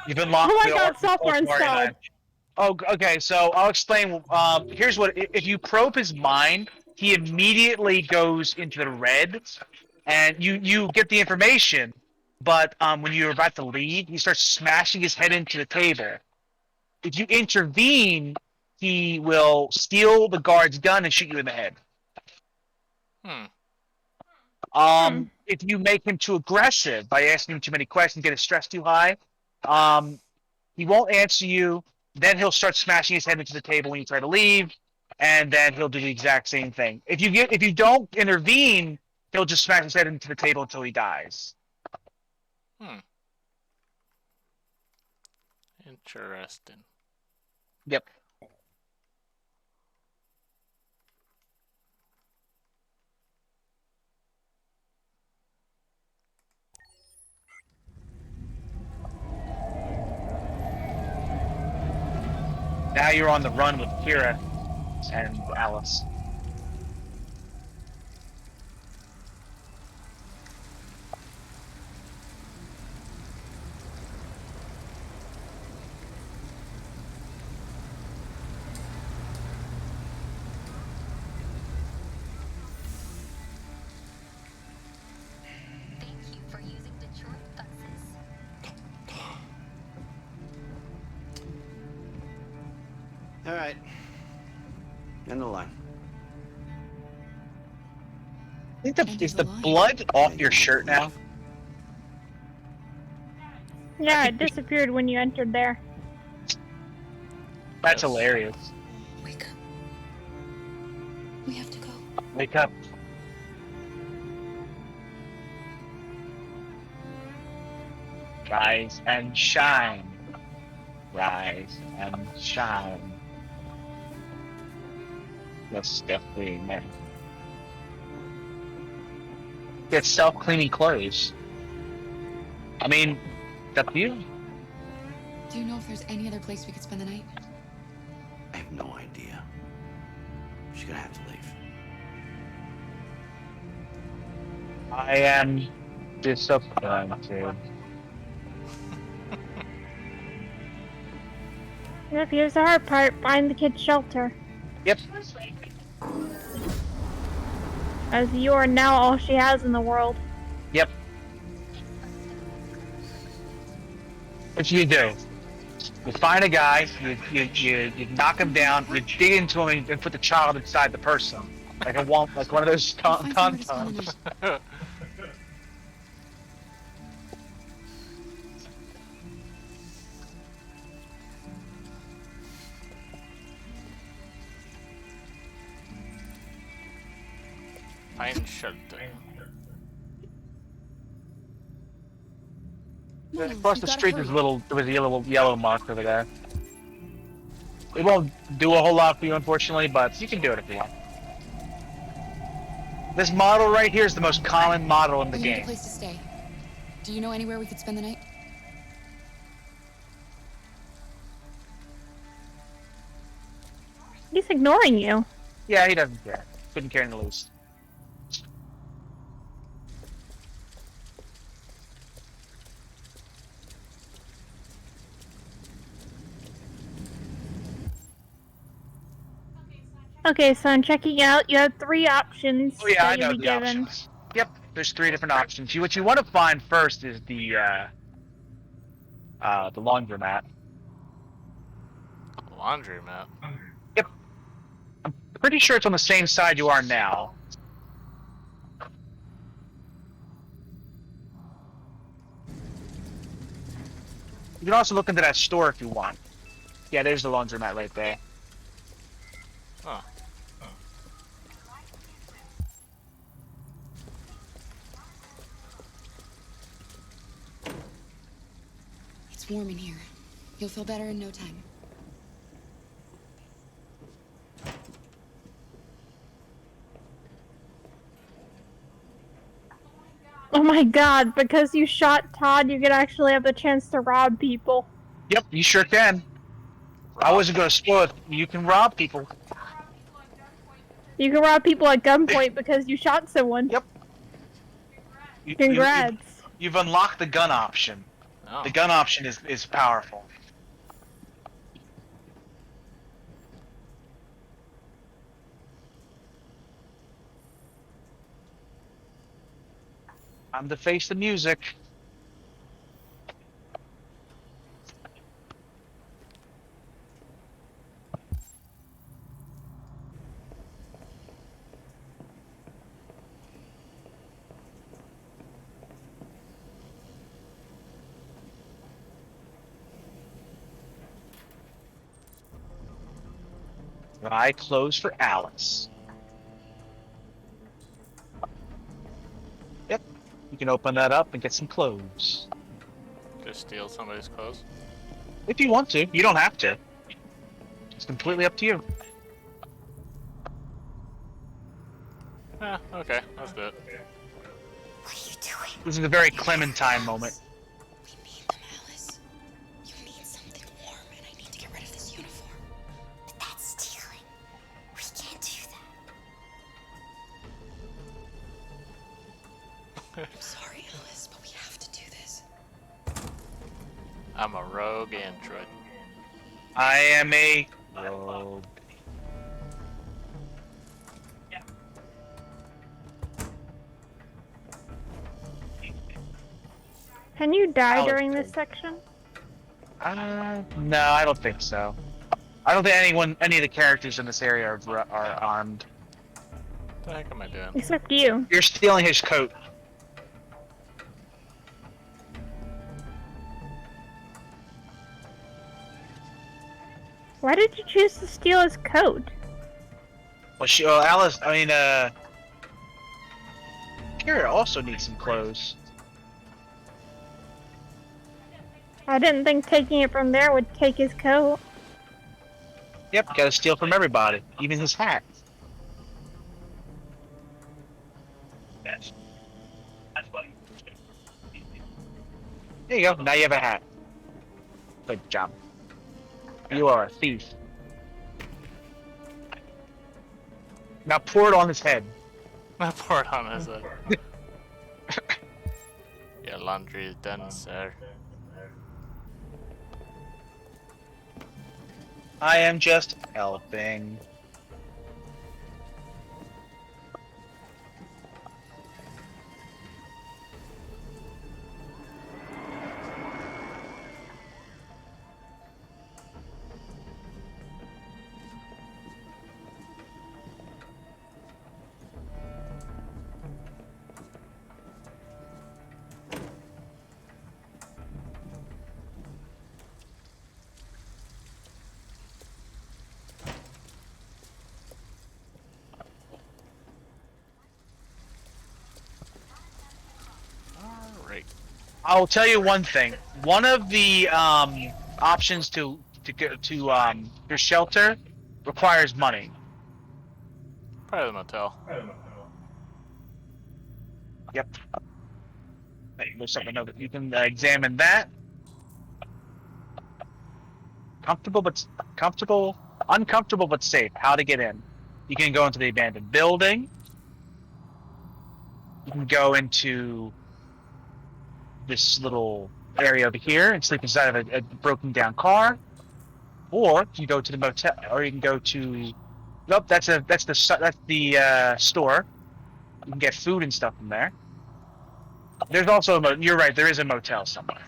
You've unlocked Oh my the God, Ark software of Ultramar installed. and Oh, okay, so I'll explain. Here's what, if you probe his mind, he immediately goes into the red, and you get the information, but when you're about to leave, he starts smashing his head into the table. If you intervene, he will steal the guard's gun and shoot you in the head. If you make him too aggressive by asking him too many questions, get his stress too high, he won't answer you. Then he'll start smashing his head into the table when you try to leave, and then he'll do the exact same thing. If you don't intervene, he'll just smash his head into the table until he dies. Interesting. Yep. Now you're on the run with Kira and Alice. Thank you for using Detroit buses. All right. End the line. I think is the blood off your shirt now? Yeah, it disappeared when you entered there. That's hilarious. Wake up. We have to go. Wake up. Rise and shine. Rise and shine. That's definitely man. Get self-cleaning clothes. I mean, that's you. Do you know if there's any other place we could spend the night? I have no idea. She's gonna have to leave. I am disappointed. If here's the hard part, find the kid's shelter. Yep. As you are now all she has in the world. Yep. What you do? You find a guy, you knock him down, you dig into him and put the child inside the person. like one of those I'll find somewhere to tauntauns. spawn Find shelter. Move, Across you the gotta street, hurry. there's a little yellow mark over there. It won't do a whole lot for you, unfortunately, but you can do it if you want. This model right here is the most common model in the We need a game. place to stay. Do you know anywhere we could spend the night? He's ignoring you. Yeah, he doesn't care. Couldn't care in the least. Okay, so I'm checking out. You have 3 options Oh yeah, I that know you'll be the given. options. Yep, there's 3 different options. What you want to find first is the laundromat. Laundromat. Yep. I'm pretty sure it's on the same side you are now. You can also look into that store if you want. Yeah, there's the laundromat right there. Huh. It's warm in here. You'll feel better in no time. Oh my god, because you shot Todd, you could actually have the chance to rob people. Yep, you sure can. I wasn't gonna spoil it. You can rob people. You can rob people at gunpoint because you shot someone. Yep. Congrats. You've unlocked the gun option. Oh. The gun option is powerful. I'm to face the music. I close for Alice. Yep. You can open that up and get some clothes. Just steal somebody's clothes. If you want to. You don't have to. It's completely up to you. Okay, let's do it. What are you doing? This is a very Clementine moment. We need them, Alice. You need something warm, and I need to get rid of this uniform. But that's stealing. We can't do that. I'm sorry, Alice, but we have to do this. I'm a rogue android. I am a rogue. Can you die Alice during this did. section? No, I don't think so. I don't think any of the characters in this area are armed. What the heck am I doing? Except you. You're stealing his coat. Why did you choose to steal his coat? Well, Alice, Kira also needs some clothes. I didn't think taking it from there would take his coat. Yep, gotta steal from everybody, even his hat. Yes. That's funny. There you go, now you have a hat. Good job. You are a thief. Now pour it on his head. I poured on his head. Your laundry is done, sir. I am just helping. I'll tell you one thing. One of the options to go to your shelter requires money. Probably the motel. Yep. There's something over. You can examine that. Uncomfortable but safe. How to get in? You can go into the abandoned building. You can go into this little area over here and sleep inside of a broken down car, or you go to the motel, or you can go to. Nope, that's the store. You can get food and stuff from there. There's also you're right. There is a motel somewhere.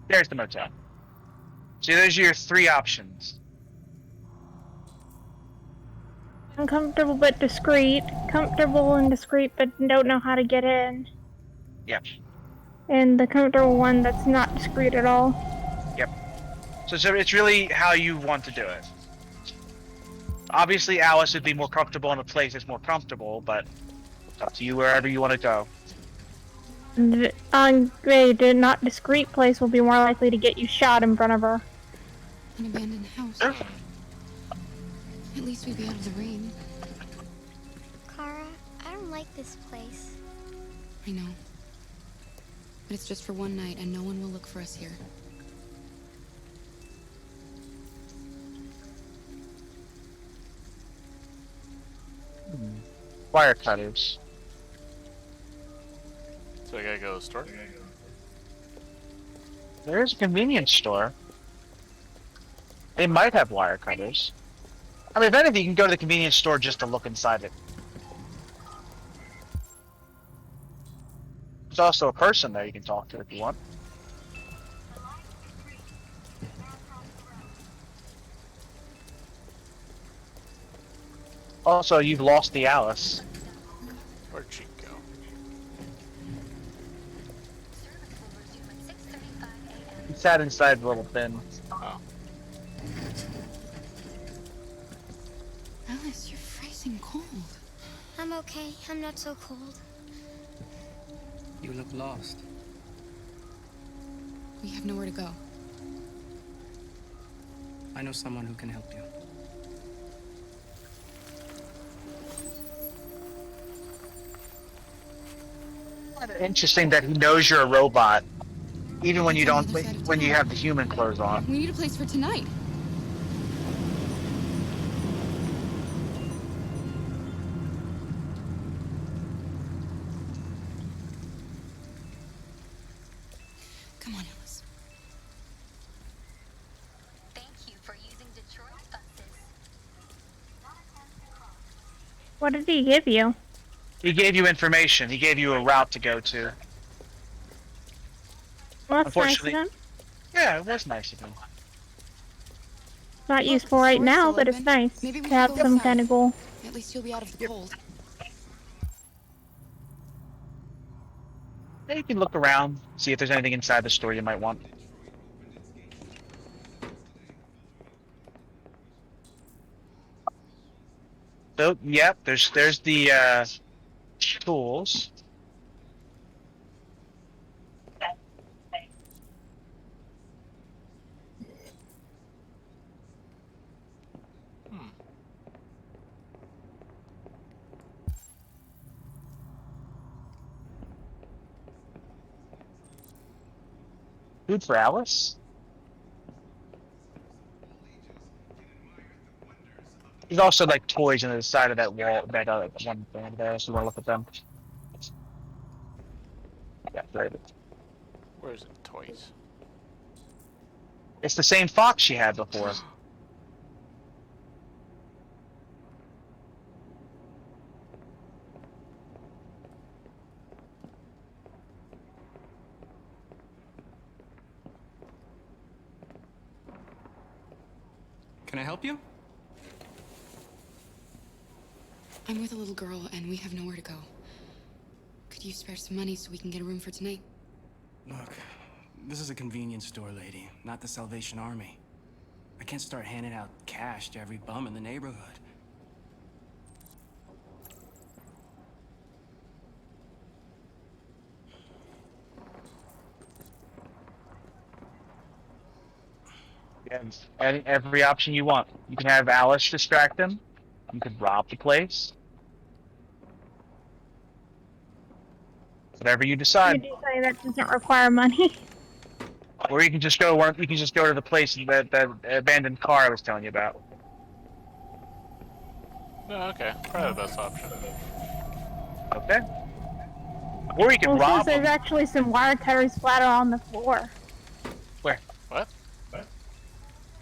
There's the motel. So those are your three options. Uncomfortable but discreet. Comfortable and discreet but don't know how to get in. Yep. And the comfortable one that's not discreet at all. Yep. So it's really how you want to do it. Obviously, Alice would be more comfortable in a place that's more comfortable, but it's up to you wherever you want to go. The not discreet place will be more likely to get you shot in front of her. An abandoned house. At least we'd be out of the rain. Kara, I don't like this place. I know. But it's just for one night, and no one will look for us here. Wire cutters. So I gotta go to the store? There is a convenience store. They might have wire cutters. I mean, if anything, you can go to the convenience store just to look inside it. There's also a person there you can talk to if you want. Also, you've lost the Alice. Where'd she go? He sat inside the little bin. Oh. Alice, you're freezing cold. I'm okay. I'm not so cold. You look lost. We have nowhere to go. I know someone who can help you. Interesting that he knows you're a robot, even when you don't, when you have the human clothes on. We need a place for tonight. Come on, Alice. Thank you for using Detroit buses. What did he give you? He gave you information. He gave you a route to go to. Well, that's nice of Unfortunately- him. Yeah, it was nice of him. Not useful right now, but it's nice Maybe we to can have go some inside. kind of goal. At least you'll be out of the cold. Yeah, you can look around, see if there's anything inside the store you might want. So, yep, there's the tools. Food for Alice? There's also like toys on the side of that wall, that one thing there, so you want to look at them. Yeah, right. Where's the toys? It's the same fox she had before. Can I help you? I'm with a little girl, and we have nowhere to go. Could you spare some money so we can get a room for tonight? Look, this is a convenience store, lady, not the Salvation Army. I can't start handing out cash to every bum in the neighborhood. And every option you want. You can have Alice distract him. You could rob the place. Whatever you You decide. do say that doesn't require money. Or you can just go. You can just go to the place that abandoned car I was telling you about. No, okay. Probably the best option. Okay. Or you can Well, rob since there's them. actually some wire cutters flat on the floor. Where? What?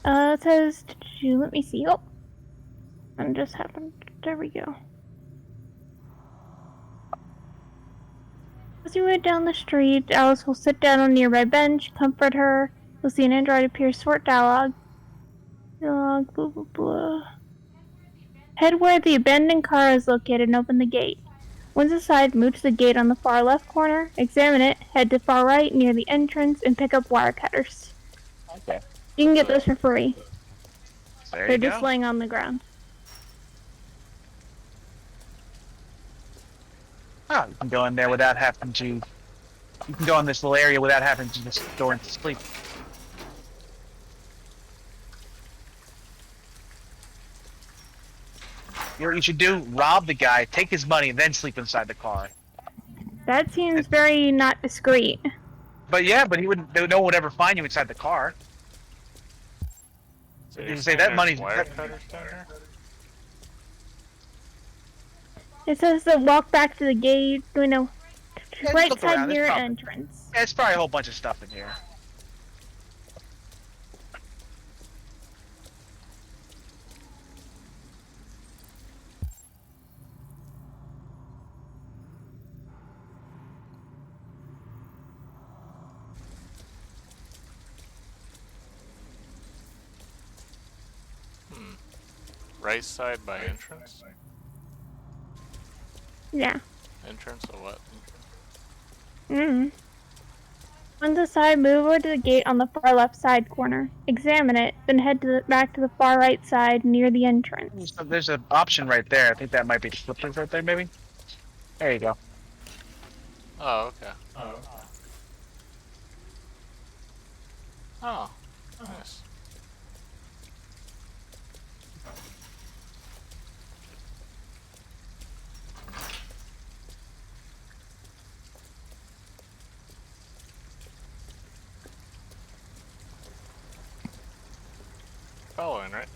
It says, let me see. Oh, and just happened. There we go. As you went down the street, Alice will sit down on a nearby bench, comfort her. You'll see an android appear, short dialogue. Dialogue, blah, blah, blah. Head where the abandoned car is located and open the gate. Once inside, move to the gate on the far left corner, examine it, head to far right near the entrance, and pick up wire cutters. Okay. You can get those for free. There They're you just go. laying on the ground. Oh, you can go in there without having to. You can go in this little area without having to just go into sleep. You know what you should do? Rob the guy, take his money, and then sleep inside the car. That seems very not discreet. But yeah, but he wouldn't. No one would ever find you inside the car. So You you're say saying that there's money's. wire cutters down here? It says to walk back to the gate, Yeah, right look side around, near there's probably- entrance. Yeah, it's probably a whole bunch of stuff in here. Right side by entrance? Yeah. Entrance or what? Once inside, move over to the gate on the far left side corner. Examine it, then head to back to the far right side near the entrance. So there's an option right there. I think that might be the slippers right there, maybe. There you go. Oh, okay. Oh, nice. Following, right?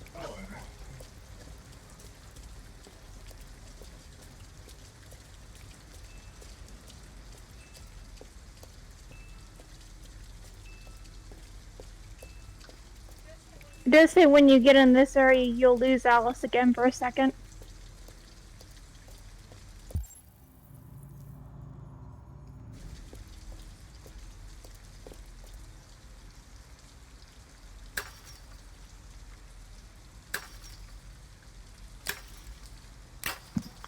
It does say when you get in this area, you'll lose Alice again for a second.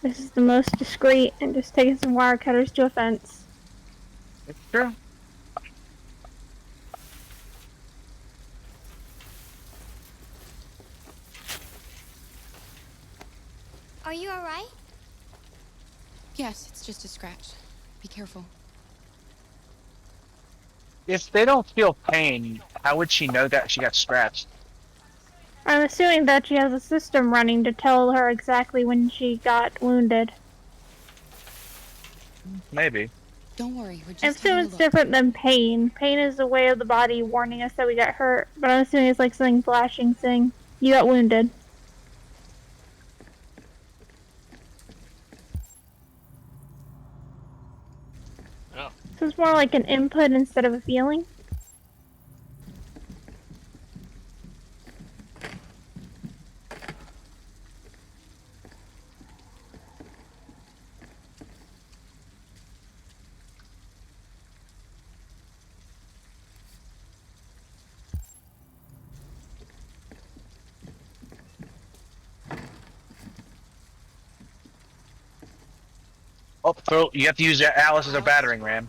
This is the most discreet, and just taking some wire cutters to a fence. It's true. Are you alright? Yes, it's just a scratch. Be careful. If they don't feel pain, how would she know that she got scratched? I'm assuming that she has a system running to tell her exactly when she got wounded. Maybe. Don't worry, we're I'm just assuming having a it's look. different than pain. Pain is the way of the body warning us that we got hurt, but I'm assuming it's like something flashing saying, you got wounded. Oh. So it's more like an input instead of a feeling. Oh, you have to use Alice as a battering ram.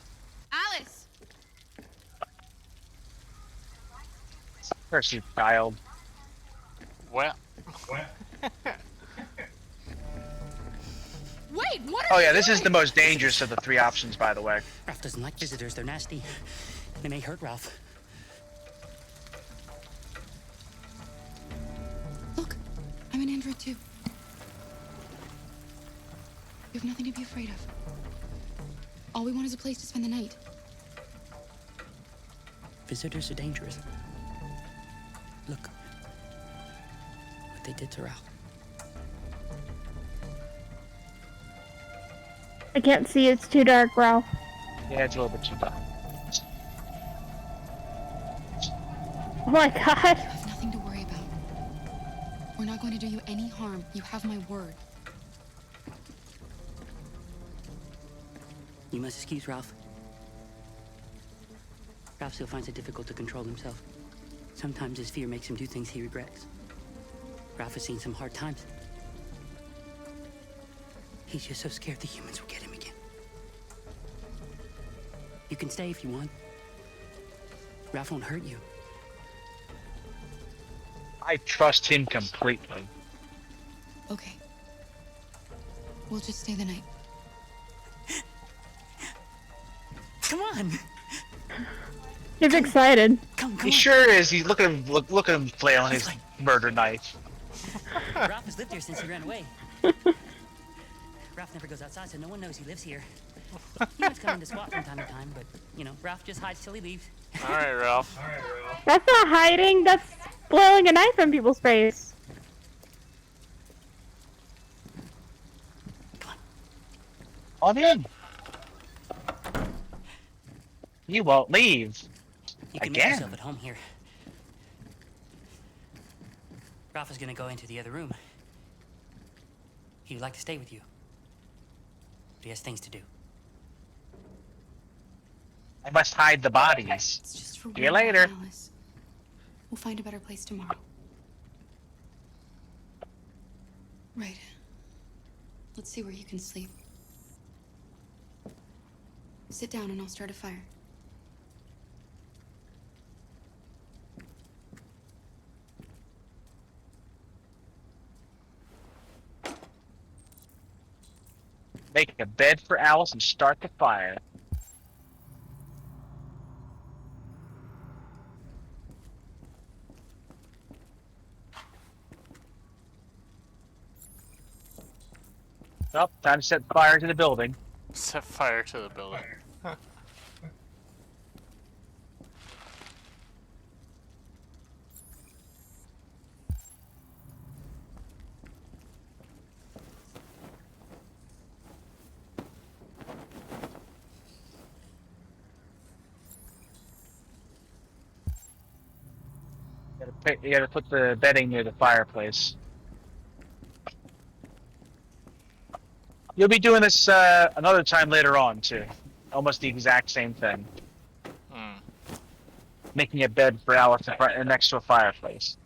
Alice! Curse you, child. Well. Wait, what Oh yeah, this is the most dangerous of the three options, by the way. Ralph doesn't like visitors. They're nasty. They may hurt Ralph. Look, I'm an android too. You have nothing to be afraid of. All we want is a place to spend the night. Visitors are dangerous. Look what they did to Ralph. I can't see. It's too dark, Ralph. Yeah, it's a little bit too dark. Oh my god. You have nothing to worry about. We're not going to do you any harm. You have my word. You must excuse Ralph. Ralph still finds it difficult to control himself. Sometimes his fear makes him do things he regrets. Ralph has seen some hard times. He's just so scared the humans will get him again. You can stay if you want. Ralph won't hurt you. I trust him completely. Okay. We'll just stay the night. Come on! He's excited. He sure is. He's look at him. Look at him flailing his murder knife. Ralph has lived here since he ran away. Ralph never goes outside, so no one knows he lives here. He might come in to squat from time to time, but, you know, Ralph just hides till he leaves. Alright, Ralph. That's not hiding. That's blowing a knife in people's face. On in. You won't leave. You can make Again. yourself at home here. Ralph is gonna go into the other room. He'd like to stay with you. But he has things to do. I must hide the bodies. It's just for See you later. Alice. We'll find a better place tomorrow. Right. Let's see where you can sleep. Sit down and I'll start a fire. Make a bed for Alice and start the fire. Well, time to set fire to the building. Set fire to the building. You gotta put the bedding near the fireplace. You'll be doing this another time later on, too. Almost the exact same thing. Making a bed for Alice next to a fireplace.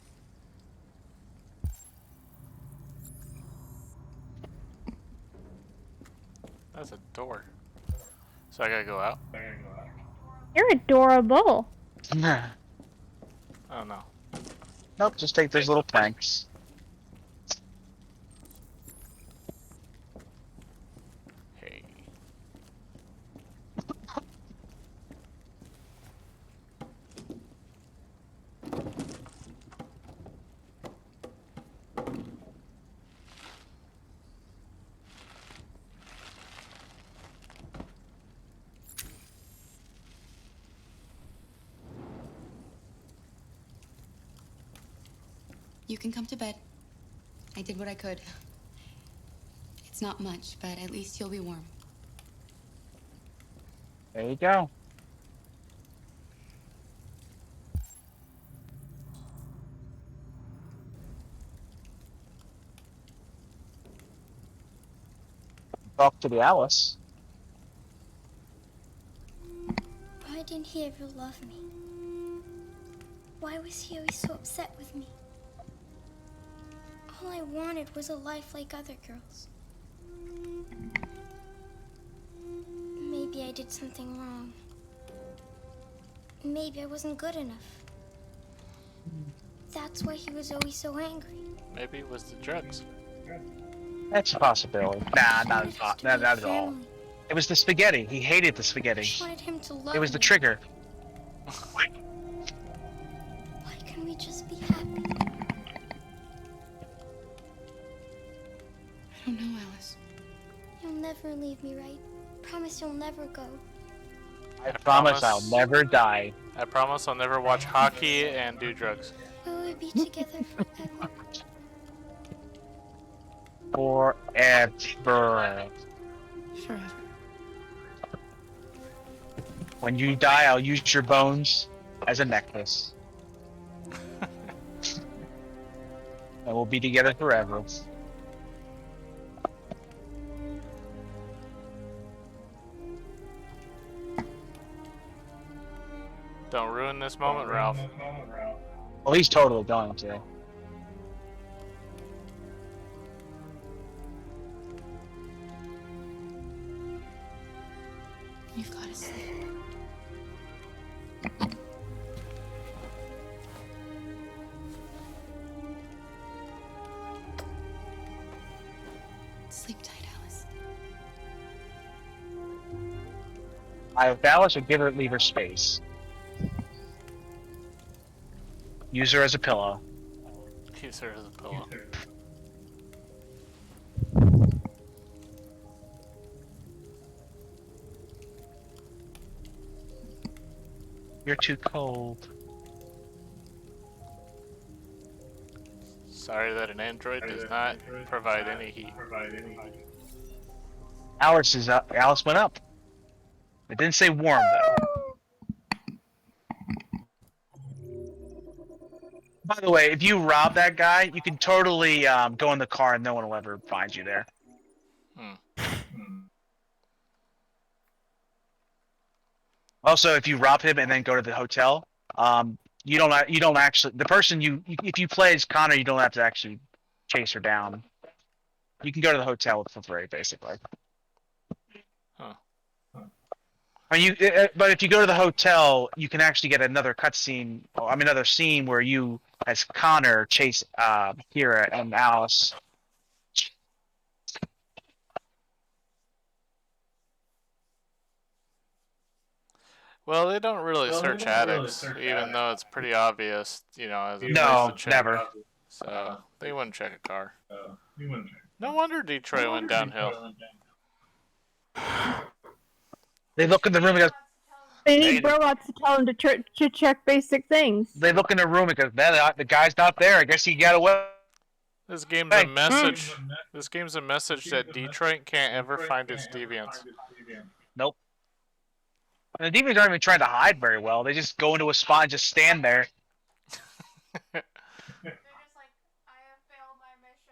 That's a door. So I gotta go out? You're adorable. Oh no. Nope, just take those little planks. Hey. You can come to bed. I did what I could. It's not much, but at least you'll be warm. There you go. Talk to the Alice. Why didn't he ever love me? Why was he always so upset with me? All I wanted was a life like other girls. Maybe I did something wrong. Maybe I wasn't good enough. that's why he was always so angry. Maybe it was the drugs. That's a possibility. Nah, not at all. It was the spaghetti. He hated the spaghetti. I wanted him to love It was the me. trigger. Why can't we just be happy? I don't know, Alice. You'll never leave me, right? Promise you'll never go. I promise I'll never die. I promise I'll never watch hockey and do drugs. Will we be together forever? Forever. Forever. When you die, I'll use your bones as a necklace. And we'll be together forever. Don't ruin this moment, Ralph. Well, he's totally going to. You've got to sleep. Sleep tight, Alice. Alice would leave her space. Use her as a pillow. Use her as a pillow. You're too cold. Sorry that an android does not provide any heat. Alice is up. Alice went up. It didn't say warm though. By the way, if you rob that guy, you can totally go in the car and no one will ever find you there. Also, if you rob him and then go to the hotel, you don't actually if you play as Connor, you don't have to actually chase her down. You can go to the hotel for free, basically. Huh. But if you go to the hotel, you can actually get another cutscene. Another scene where you, as Connor, chase Kira and Alice. Well, they don't really search addicts, even though it's pretty obvious, as a place No, to check. never. So they wouldn't check a car. No wonder Detroit went downhill. They look in the room and go. They need robots to tell them to check basic things. They look in the room and go, the guy's not there. I guess he got away. This game's a message. This game's a message that Detroit can't ever find its deviants. Nope. And the deviants aren't even trying to hide very well. They just go into a spot and just stand there.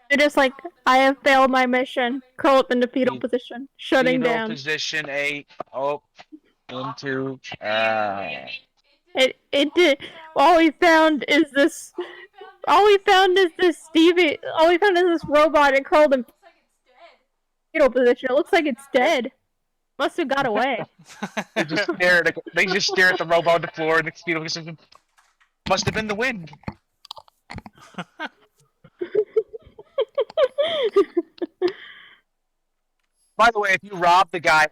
They're just like, I have failed my mission. Curl up into fetal position. Shutting Fetal down. Position 8. Into. It did. All we found is this. All we found is this robot. It curled in fetal position. It looks like it's dead. Must have got away. They just stare at the robot on the floor and the fetal position. Must have been the wind. By the way, if you rob the guy